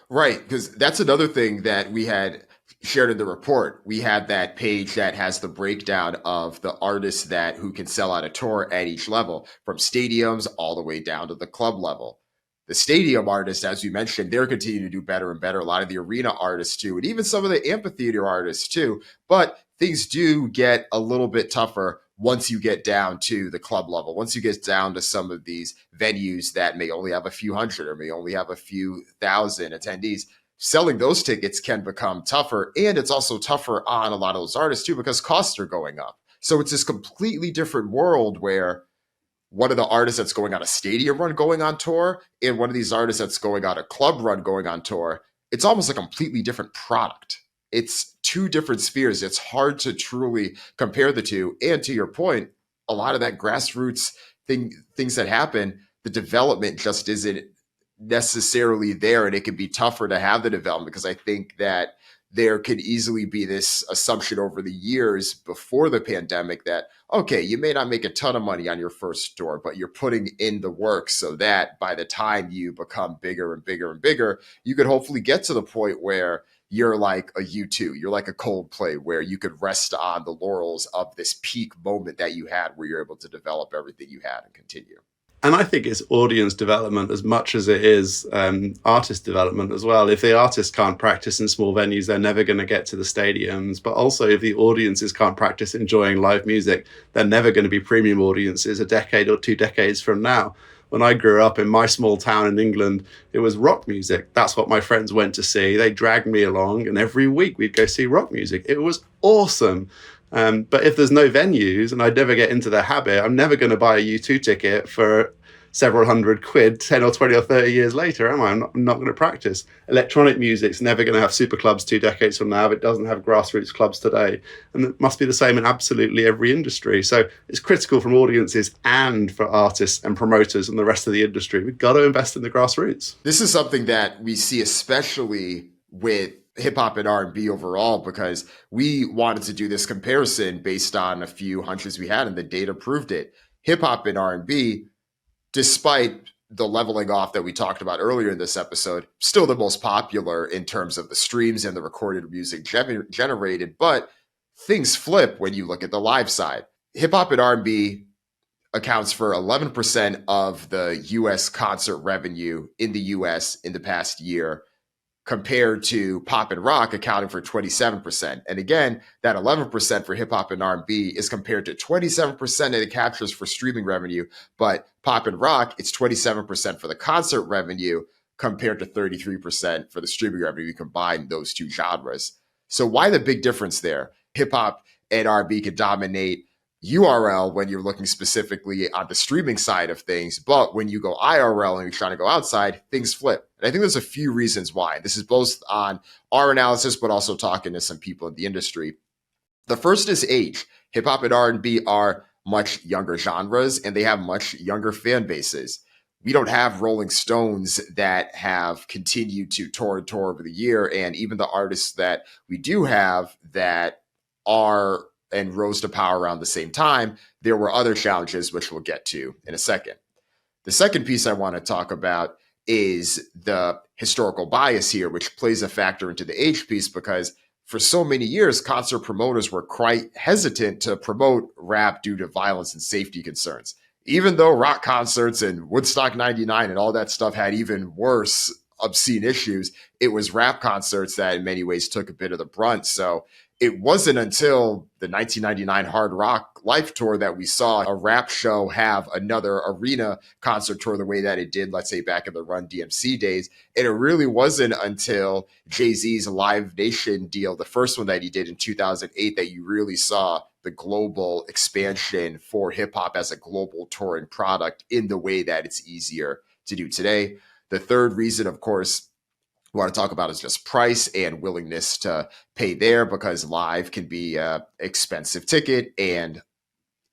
Right, because that's another thing that we had shared in the report. We had that page that has the breakdown of the artists who can sell out a tour at each level, from stadiums all the way down to the club level. The stadium artists, as we mentioned, they're continuing to do better and better. A lot of the arena artists too, and even some of the amphitheater artists too. But things do get a little bit tougher once you get down to the club level, once you get down to some of these venues that may only have a few hundred or may only have a few thousand attendees. Selling those tickets can become tougher. And it's also tougher on a lot of those artists too, because costs are going up. So it's this completely different world where one of the artists that's going on a stadium run going on tour and one of these artists that's going on a club run going on tour, it's almost a completely different product. It's two different spheres. It's hard to truly compare the two. And to your point, a lot of that grassroots things that happen, the development just isn't necessarily there, and it can be tougher to have the development because I think that there could easily be this assumption over the years before the pandemic that, okay, you may not make a ton of money on your first tour, but you're putting in the work so that by the time you become bigger and bigger and bigger, you could hopefully get to the point where you're like a U2, you're like a Coldplay, where you could rest on the laurels of this peak moment that you had where you're able to develop everything you had and continue. And I think it's audience development as much as it is artist development as well. If the artists can't practice in small venues, they're never going to get to the stadiums. But also, if the audiences can't practice enjoying live music, they're never going to be premium audiences a decade or 2 decades from now. When I grew up in my small town in England, it was rock music. That's what my friends went to see. They dragged me along, and every week we'd go see rock music. It was awesome. But if there's no venues and I never get into the habit, I'm never going to buy a U2 ticket for several hundred quid 10 or 20 or 30 years later, am I? I'm not going to practice. Electronic music's never going to have super clubs 2 decades from now if it doesn't have grassroots clubs today. And it must be the same in absolutely every industry. So it's critical from audiences and for artists and promoters and the rest of the industry. We've got to invest in the grassroots. This is something that we see especially with hip hop and R&B overall, because we wanted to do this comparison based on a few hunches we had and the data proved it. Hip hop and R&B, despite the leveling off that we talked about earlier in this episode, still the most popular in terms of the streams and the recorded music generated, but things flip when you look at the live side. Hip hop and R&B accounts for 11% of the US concert revenue in the US in the past year, compared to pop and rock accounting for 27%. And again, that 11% for hip hop and R&B is compared to 27% that it captures for streaming revenue, but pop and rock, it's 27% for the concert revenue compared to 33% for the streaming revenue. You combine those two genres. So why the big difference there? Hip hop and R&B can dominate URL when you're looking specifically on the streaming side of things, but when you go IRL and you're trying to go outside, things flip. And I think there's a few reasons why. This is both on our analysis, but also talking to some people in the industry. The first is age. Hip hop and R&B are much younger genres, and they have much younger fan bases. We don't have Rolling Stones that have continued to tour over the year, and even the artists that we do have that are and rose to power around the same time, there were other challenges, which we'll get to in a second. The second piece I want to talk about is the historical bias here, which plays a factor into the age piece, because for so many years, concert promoters were quite hesitant to promote rap due to violence and safety concerns. Even though rock concerts and Woodstock 99 and all that stuff had even worse obscene issues, it was rap concerts that in many ways took a bit of the brunt. So it wasn't until the 1999 Hard Rock Life Tour that we saw a rap show have another arena concert tour the way that it did, let's say, back in the Run DMC days. And it really wasn't until Jay-Z's Live Nation deal, the first one that he did in 2008, that you really saw the global expansion for hip hop as a global touring product in the way that it's easier to do today. The third reason, of course, we want to talk about is just price and willingness to pay there, because live can be an expensive ticket. And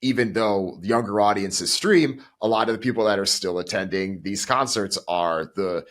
even though younger audiences stream, a lot of the people that are still attending these concerts are the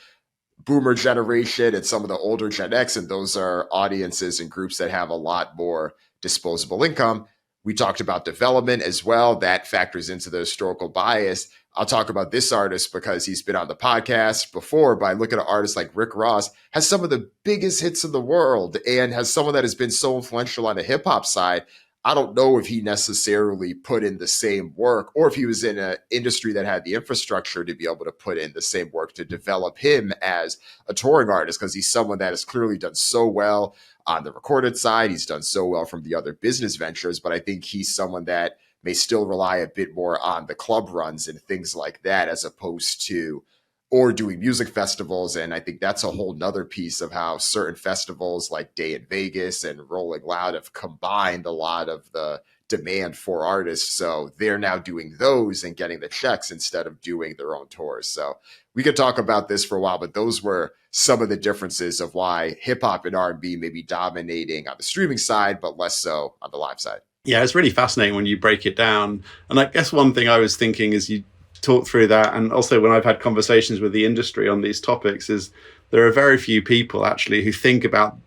boomer generation and some of the older Gen X, and those are audiences and groups that have a lot more disposable income. We talked about development as well. That factors into the historical bias. I'll talk about this artist because he's been on the podcast before, but I look at an artist like Rick Ross, has some of the biggest hits in the world and has someone that has been so influential on the hip hop side. I don't know if he necessarily put in the same work, or if he was in an industry that had the infrastructure to be able to put in the same work to develop him as a touring artist, because he's someone that has clearly done so well on the recorded side. He's done so well from the other business ventures, but I think he's someone that may still rely a bit more on the club runs and things like that, as opposed to or doing music festivals. And I think that's a whole nother piece of how certain festivals like Day in Vegas and Rolling Loud have combined a lot of the demand for artists. So they're now doing those and getting the checks instead of doing their own tours. So we could talk about this for a while, but those were some of the differences of why hip hop and R&B may be dominating on the streaming side, but less so on the live side. Yeah, it's really fascinating when you break it down. And I guess one thing I was thinking as you talk through that, and also when I've had conversations with the industry on these topics, is there are very few people actually who think about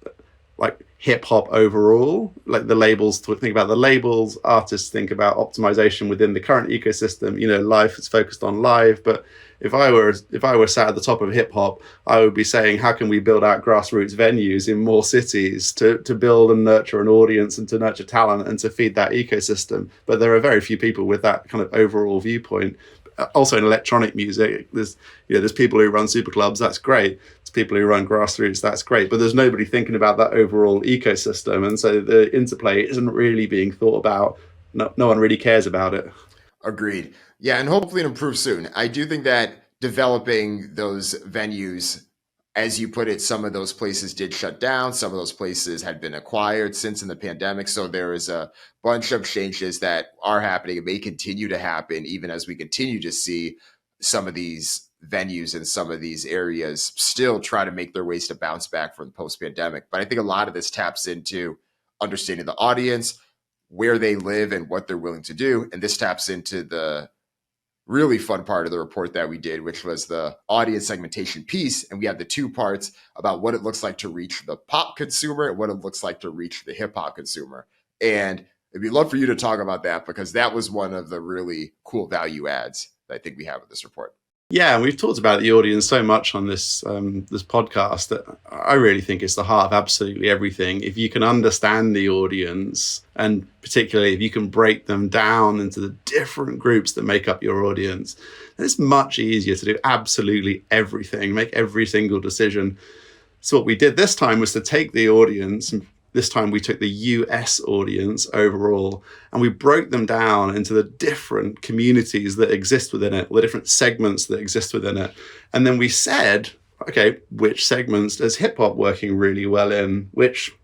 like hip hop overall, like the labels, think about the labels, artists think about optimization within the current ecosystem. You know, life is focused on live, but if I were sat at the top of hip hop, I would be saying, how can we build out grassroots venues in more cities to build and nurture an audience and to nurture talent and to feed that ecosystem? But there are very few people with that kind of overall viewpoint. Also in electronic music, there's people who run super clubs, that's great. There's people who run grassroots, that's great. But there's nobody thinking about that overall ecosystem. And so the interplay isn't really being thought about. No one really cares about it. Agreed. Yeah, and hopefully it improves soon. I do think that developing those venues, as you put it, some of those places did shut down. Some of those places had been acquired since in the pandemic. So there is a bunch of changes that are happening and may continue to happen, even as we continue to see some of these venues in some of these areas still try to make their ways to bounce back from the post-pandemic. But I think a lot of this taps into understanding the audience, where they live, and what they're willing to do. And this taps into the really fun part of the report that we did, which was the audience segmentation piece. And we have the two parts about what it looks like to reach the pop consumer and what it looks like to reach the hip hop consumer. And it'd be love for you to talk about that, because that was one of the really cool value adds that I think we have with this report. Yeah, and we've talked about the audience so much on this this podcast that I really think it's the heart of absolutely everything. If you can understand the audience, and particularly if you can break them down into the different groups that make up your audience, then it's much easier to do absolutely everything, make every single decision. So what we did this time was to take the audience, and this time we took the US audience overall, and we broke them down into the different communities that exist within it, or the different segments that exist within it. And then we said, okay, which segments is hip hop working really well in, which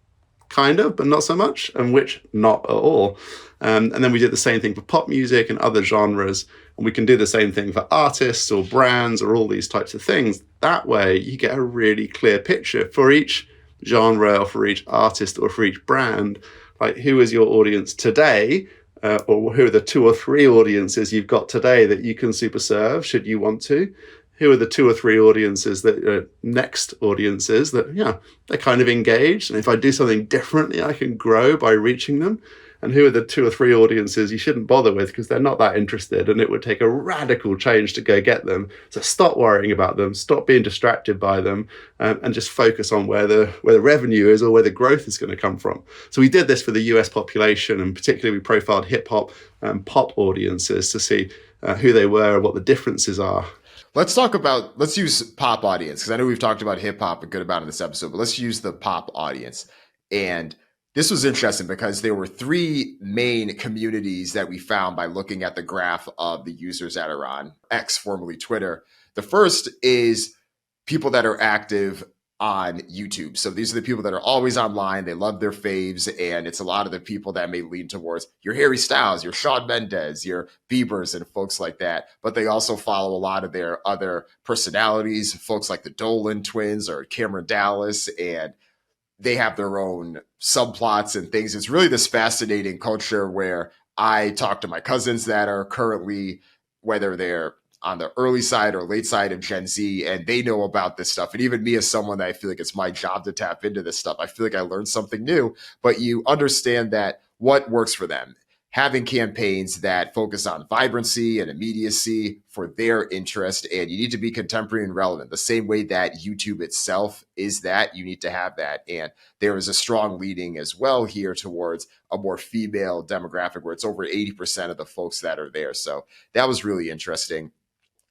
kind of, but not so much, and which not at all. And then we did the same thing for pop music and other genres. And we can do the same thing for artists or brands or all these types of things. That way you get a really clear picture for each genre or for each artist or for each brand, like who is your audience today, or who are the 2 or 3 audiences you've got today that you can super serve should you want to. Who are the 2 or 3 audiences that next audiences that, yeah, they're kind of engaged, and if I do something differently I can grow by reaching them. And who are the 2 or 3 audiences you shouldn't bother with because they're not that interested and it would take a radical change to go get them. So stop worrying about them, stop being distracted by them, and just focus on where the revenue is or where the growth is going to come from. So we did this for the US population, and particularly we profiled hip hop and pop audiences to see who they were and what the differences are. Let's use pop audience, because I know we've talked about hip hop a good amount in this episode, but let's use the pop audience. And this was interesting because there were 3 main communities that we found by looking at the graph of the users that are on X, formerly Twitter. The first is people that are active on YouTube. So these are the people that are always online. They love their faves. And it's a lot of the people that may lean towards your Harry Styles, your Shawn Mendes, your Biebers, and folks like that. But they also follow a lot of their other personalities, folks like the Dolan twins or Cameron Dallas, and they have their own subplots and things. It's really this fascinating culture where I talk to my cousins that are currently, whether they're on the early side or late side of Gen Z, and they know about this stuff. And even me, as someone that I feel like it's my job to tap into this stuff, I feel like I learned something new, but you understand that what works for them. having campaigns that focus on vibrancy and immediacy for their interest. And you need to be contemporary and relevant. The same way that YouTube itself is that, you need to have that. And there is a strong leading as well here towards a more female demographic where it's over 80% of the folks that are there. So that was really interesting.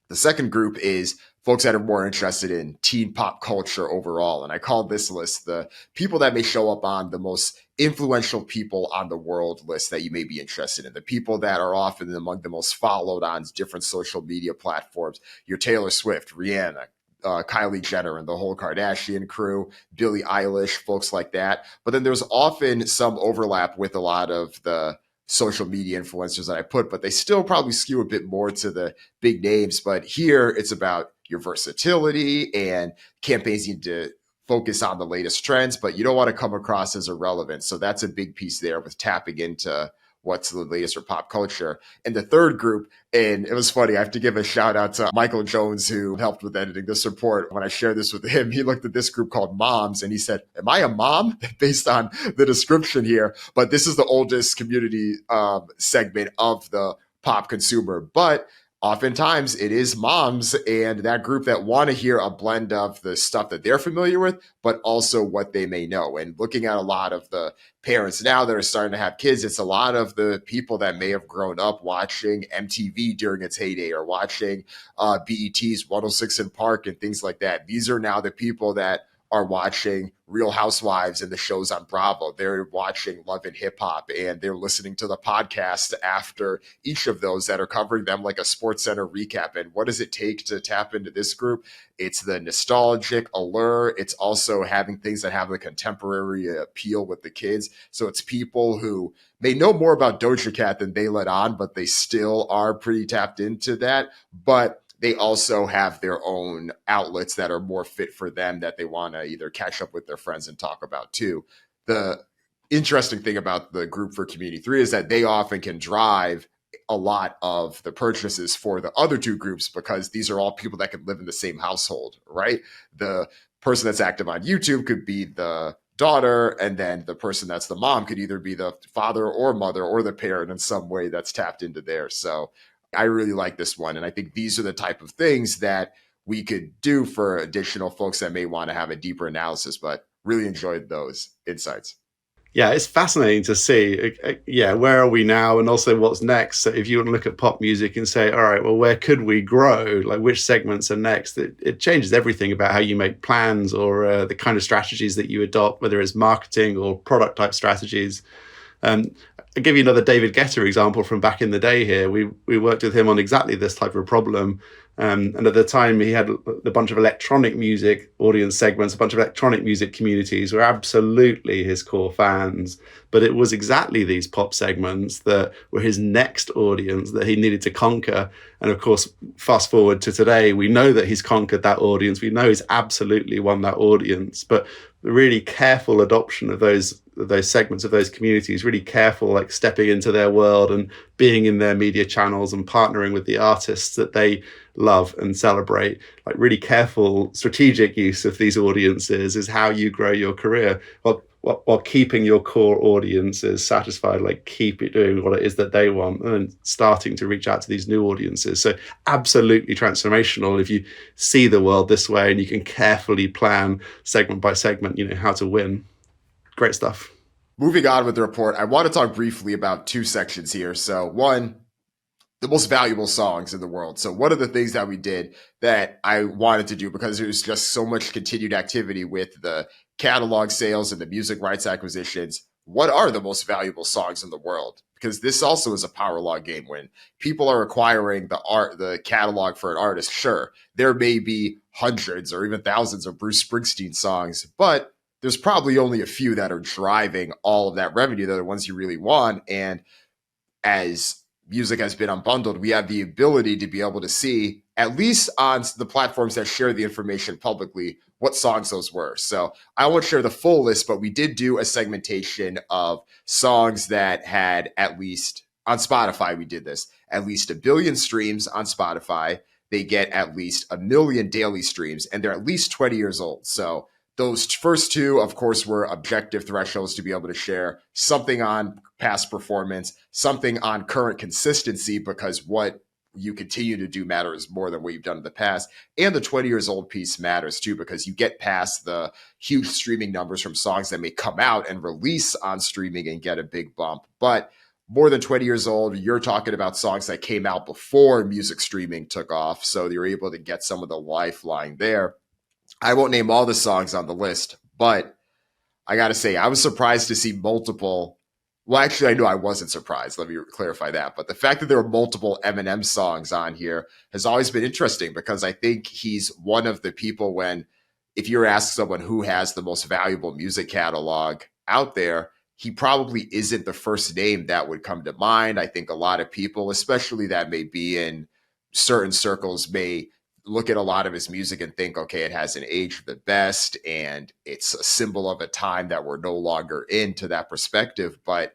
The second group is folks that are more interested in teen pop culture overall. And I call this list the people that may show up on the most influential people on the world list that you may be interested in. The people that are often among the most followed on different social media platforms. Your Taylor Swift, Rihanna, Kylie Jenner and the whole Kardashian crew, Billie Eilish, folks like that. But then there's often some overlap with a lot of the social media influencers that I put, but they still probably skew a bit more to the big names. But here it's about your versatility, and campaigns need to focus on the latest trends, but you don't want to come across as irrelevant. So that's a big piece there with tapping into what's the latest for pop culture. And the third group, and it was funny, I have to give a shout out to Michael Jones, who helped with editing this report. When I shared this with him, he looked at this group called moms and he said, am I a mom? Based on the description here. But this is the oldest community segment of the pop consumer. But oftentimes it is moms and that group that want to hear a blend of the stuff that they're familiar with, but also what they may know. And looking at a lot of the parents now that are starting to have kids, it's a lot of the people that may have grown up watching MTV during its heyday or watching BET's 106 in Park and things like that. These are now the people that are watching Real Housewives and the shows on Bravo. They're watching Love and Hip Hop, and they're listening to the podcast after each of those that are covering them like a Sports Center recap. And what does it take to tap into this group? It's the nostalgic allure. It's also having things that have a contemporary appeal with the kids. So it's people who may know more about Doja Cat than they let on, but they still are pretty tapped into that. But they also have their own outlets that are more fit for them that they want to either catch up with their friends and talk about too. The interesting thing about the group for Community 3 is that they often can drive a lot of the purchases for the other two groups because these are all people that can live in the same household, right? The person that's active on YouTube could be the daughter, and then the person that's the mom could either be the father or mother or the parent in some way that's tapped into there. So I really like this one. And I think these are the type of things that we could do for additional folks that may want to have a deeper analysis, but really enjoyed those insights. Yeah, it's fascinating to see, where are we now and also what's next. So if you want to look at pop music and say, all right, well, where could we grow? Like which segments are next? It changes everything about how you make plans or the kind of strategies that you adopt, whether it's marketing or product type strategies. I'll give you another David Guetta example from back in the day here. We worked with him on exactly this type of problem. And at the time, he had a bunch of electronic music audience segments, a bunch of electronic music communities were absolutely his core fans. But it was exactly these pop segments that were his next audience that he needed to conquer. And of course, fast forward to today, we know that he's conquered that audience. We know he's absolutely won that audience. But the really careful adoption of those segments of those communities, really careful, like stepping into their world and being in their media channels and partnering with the artists that they love and celebrate, like really careful strategic use of these audiences is how you grow your career while keeping your core audiences satisfied, like keep it doing what it is that they want and starting to reach out to these new audiences. So absolutely transformational if you see the world this way and you can carefully plan segment by segment, how to win. Great stuff. Moving on with the report, I want to talk briefly about two sections here. So one, the most valuable songs in the world. So one of the things that we did that I wanted to do because there was just so much continued activity with the catalog sales and the music rights acquisitions, what are the most valuable songs in the world? Because this also is a power log game. When people are acquiring the catalog for an artist, sure, there may be hundreds or even thousands of Bruce Springsteen songs, but there's probably only a few that are driving all of that revenue that are the ones you really want. And as music has been unbundled, we have the ability to be able to see, at least on the platforms that share the information publicly, what songs those were. So I won't share the full list, but we did do a segmentation of songs that had at least, on Spotify, we did this, at least 1 billion streams on Spotify. They get at least 1 million daily streams, and they're at least 20 years old. So those first two, of course, were objective thresholds to be able to share something on past performance, something on current consistency, because what you continue to do matters more than what you've done in the past. And the 20 years old piece matters too, because you get past the huge streaming numbers from songs that may come out and release on streaming and get a big bump. But more than 20 years old, you're talking about songs that came out before music streaming took off. So you're able to get some of the lifeline there. I won't name all the songs on the list, but I got to say, I was surprised to see multiple. Well, actually, I know I wasn't surprised. Let me clarify that. But the fact that there are multiple Eminem songs on here has always been interesting, because I think he's one of the people if you're asking someone who has the most valuable music catalog out there, he probably isn't the first name that would come to mind. I think a lot of people, especially that may be in certain circles, may look at a lot of his music and think, okay, it hasn't aged the best, and it's a symbol of a time that we're no longer in, to that perspective. But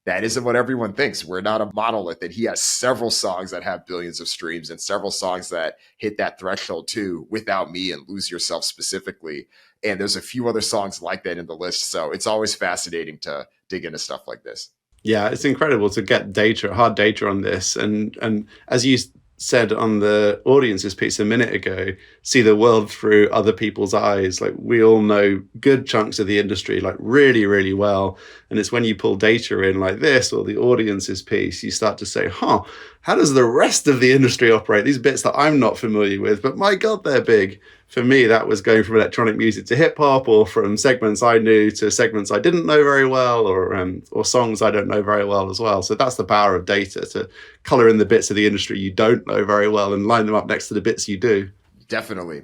that isn't what everyone thinks. We're not a monolith, and he has several songs that have billions of streams and several songs that hit that threshold too, Without Me and Lose Yourself specifically. And there's a few other songs like that in the list. So it's always fascinating to dig into stuff like this. Yeah, it's incredible to get hard data on this. And as you said on the audiences piece a minute ago, see the world through other people's eyes. Like, we all know good chunks of the industry like really, really well. And it's when you pull data in like this, or the audiences piece, you start to say, how does the rest of the industry operate? These bits that I'm not familiar with, but my God, they're big. For me, that was going from electronic music to hip hop, or from segments I knew to segments I didn't know very well, or songs I don't know very well as well. So that's the power of data, to color in the bits of the industry you don't know very well and line them up next to the bits you do. Definitely.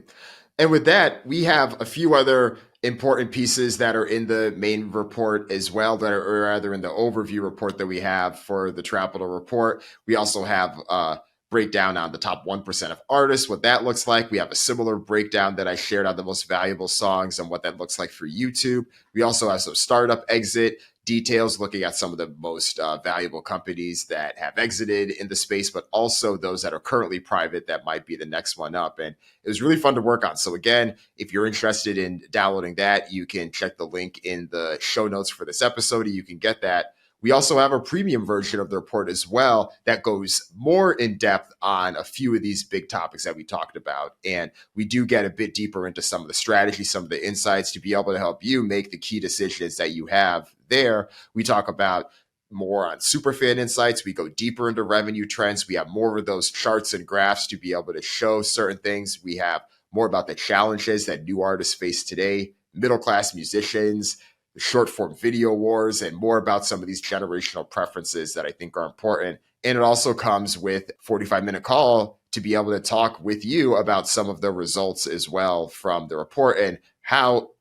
And with that, we have a few other important pieces that are in the main report as well, that are rather in the overview report that we have for the Trapital Report. We also have breakdown on the top 1% of artists, what that looks like. We have a similar breakdown that I shared on the most valuable songs and what that looks like for YouTube. We also have some startup exit details, looking at some of the most valuable companies that have exited in the space, but also those that are currently private that might be the next one up. And it was really fun to work on. So again, if you're interested in downloading that, you can check the link in the show notes for this episode. You can get that. We also have a premium version of the report as well that goes more in depth on a few of these big topics that we talked about. And we do get a bit deeper into some of the strategy, some of the insights to be able to help you make the key decisions that you have there. We talk about more on superfan insights. We go deeper into revenue trends. We have more of those charts and graphs to be able to show certain things. We have more about the challenges that new artists face today, middle-class musicians, the short form video wars, and more about some of these generational preferences that I think are important. And it also comes with 45-minute call to be able to talk with you about some of the results as well from the report and how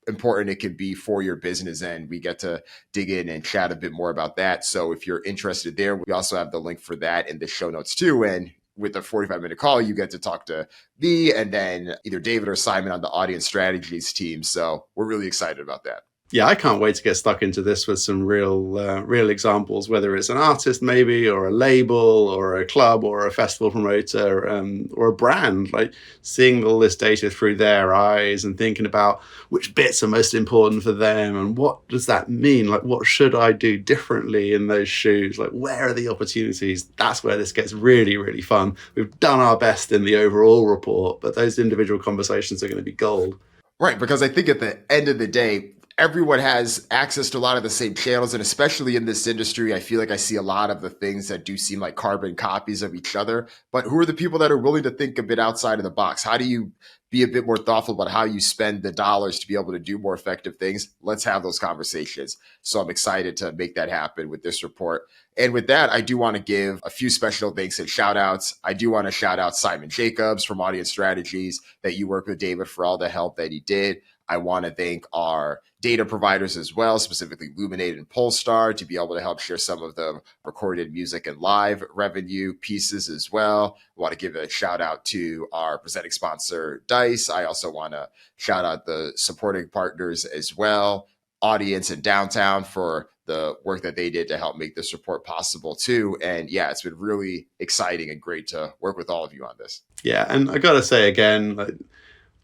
important it can be for your business. And we get to dig in and chat a bit more about that. So if you're interested there, we also have the link for that in the show notes too. And with the 45-minute call, you get to talk to me and then either David or Simon on the audience strategies team. So we're really excited about that. Yeah, I can't wait to get stuck into this with some real examples, whether it's an artist maybe, or a label, or a club, or a festival promoter, or a brand. Like, seeing all this data through their eyes and thinking about which bits are most important for them and what does that mean? Like, what should I do differently in those shoes? Like, where are the opportunities? That's where this gets really, really fun. We've done our best in the overall report, but those individual conversations are going to be gold. Right, because I think at the end of the day, everyone has access to a lot of the same channels. And especially in this industry, I feel like I see a lot of the things that do seem like carbon copies of each other. But who are the people that are willing to think a bit outside of the box? How do you be a bit more thoughtful about how you spend the dollars to be able to do more effective things? Let's have those conversations. So I'm excited to make that happen with this report. And with that, I do want to give a few special thanks and shout outs. I do want to shout out Simon Jacobs from Audience Strategies, that you worked with David for all the help that he did. I want to thank our data providers as well, specifically Luminate and Polestar, to be able to help share some of the recorded music and live revenue pieces as well. I want to give a shout out to our presenting sponsor, Dice. I also want to shout out the supporting partners as well, Audience and Downtown, for the work that they did to help make this report possible too. And yeah, it's been really exciting and great to work with all of you on this. Yeah, and I got to say again,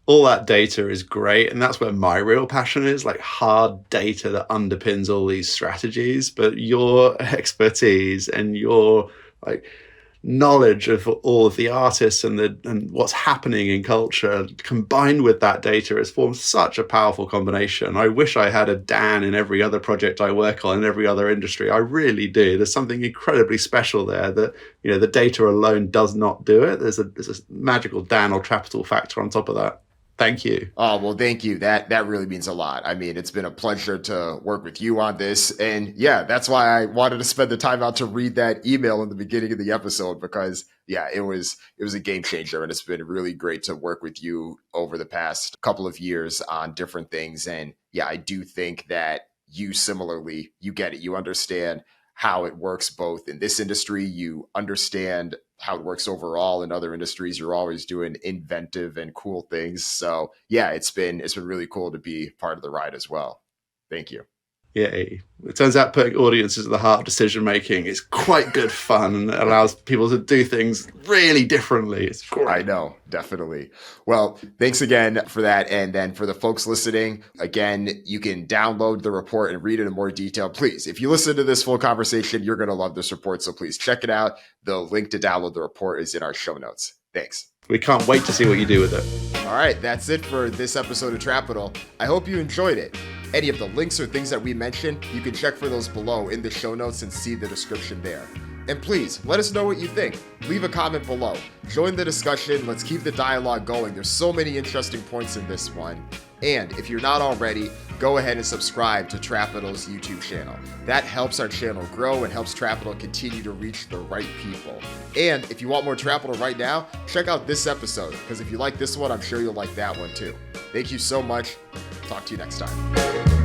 all that data is great. And that's where my real passion is, like hard data that underpins all these strategies. But your expertise and your like knowledge of all of the artists and what's happening in culture combined with that data has formed such a powerful combination. I wish I had a Dan in every other project I work on in every other industry. I really do. There's something incredibly special there that, you know, the data alone does not do it. There's a magical Dan or Trapital factor on top of that. Thank you. Oh, well, thank you. That really means a lot. I mean, it's been a pleasure to work with you on this. And yeah, that's why I wanted to spend the time out to read that email in the beginning of the episode, because yeah, it was a game changer. And it's been really great to work with you over the past couple of years on different things. And yeah, I do think that you similarly, you get it. You understand how it works both in this industry. You understand how it works overall in other industries. You're always doing inventive and cool things. So yeah, it's been really cool to be part of the ride as well. Thank you. Yay. It turns out putting audiences at the heart of decision making is quite good fun and it allows people to do things really differently. It's great. I know, definitely. Well, thanks again for that. And then for the folks listening, again, you can download the report and read it in more detail. Please, if you listen to this full conversation, you're going to love this report. So please check it out. The link to download the report is in our show notes. Thanks. We can't wait to see what you do with it. All right, that's it for this episode of Trapital. I hope you enjoyed it. Any of the links or things that we mentioned, you can check for those below in the show notes and see the description there. And please, let us know what you think. Leave a comment below. Join the discussion. Let's keep the dialogue going. There's so many interesting points in this one. And if you're not already, go ahead and subscribe to Trapital's YouTube channel. That helps our channel grow and helps Trapital continue to reach the right people. And if you want more Trapital right now, check out this episode, because if you like this one, I'm sure you'll like that one too. Thank you so much. Talk to you next time.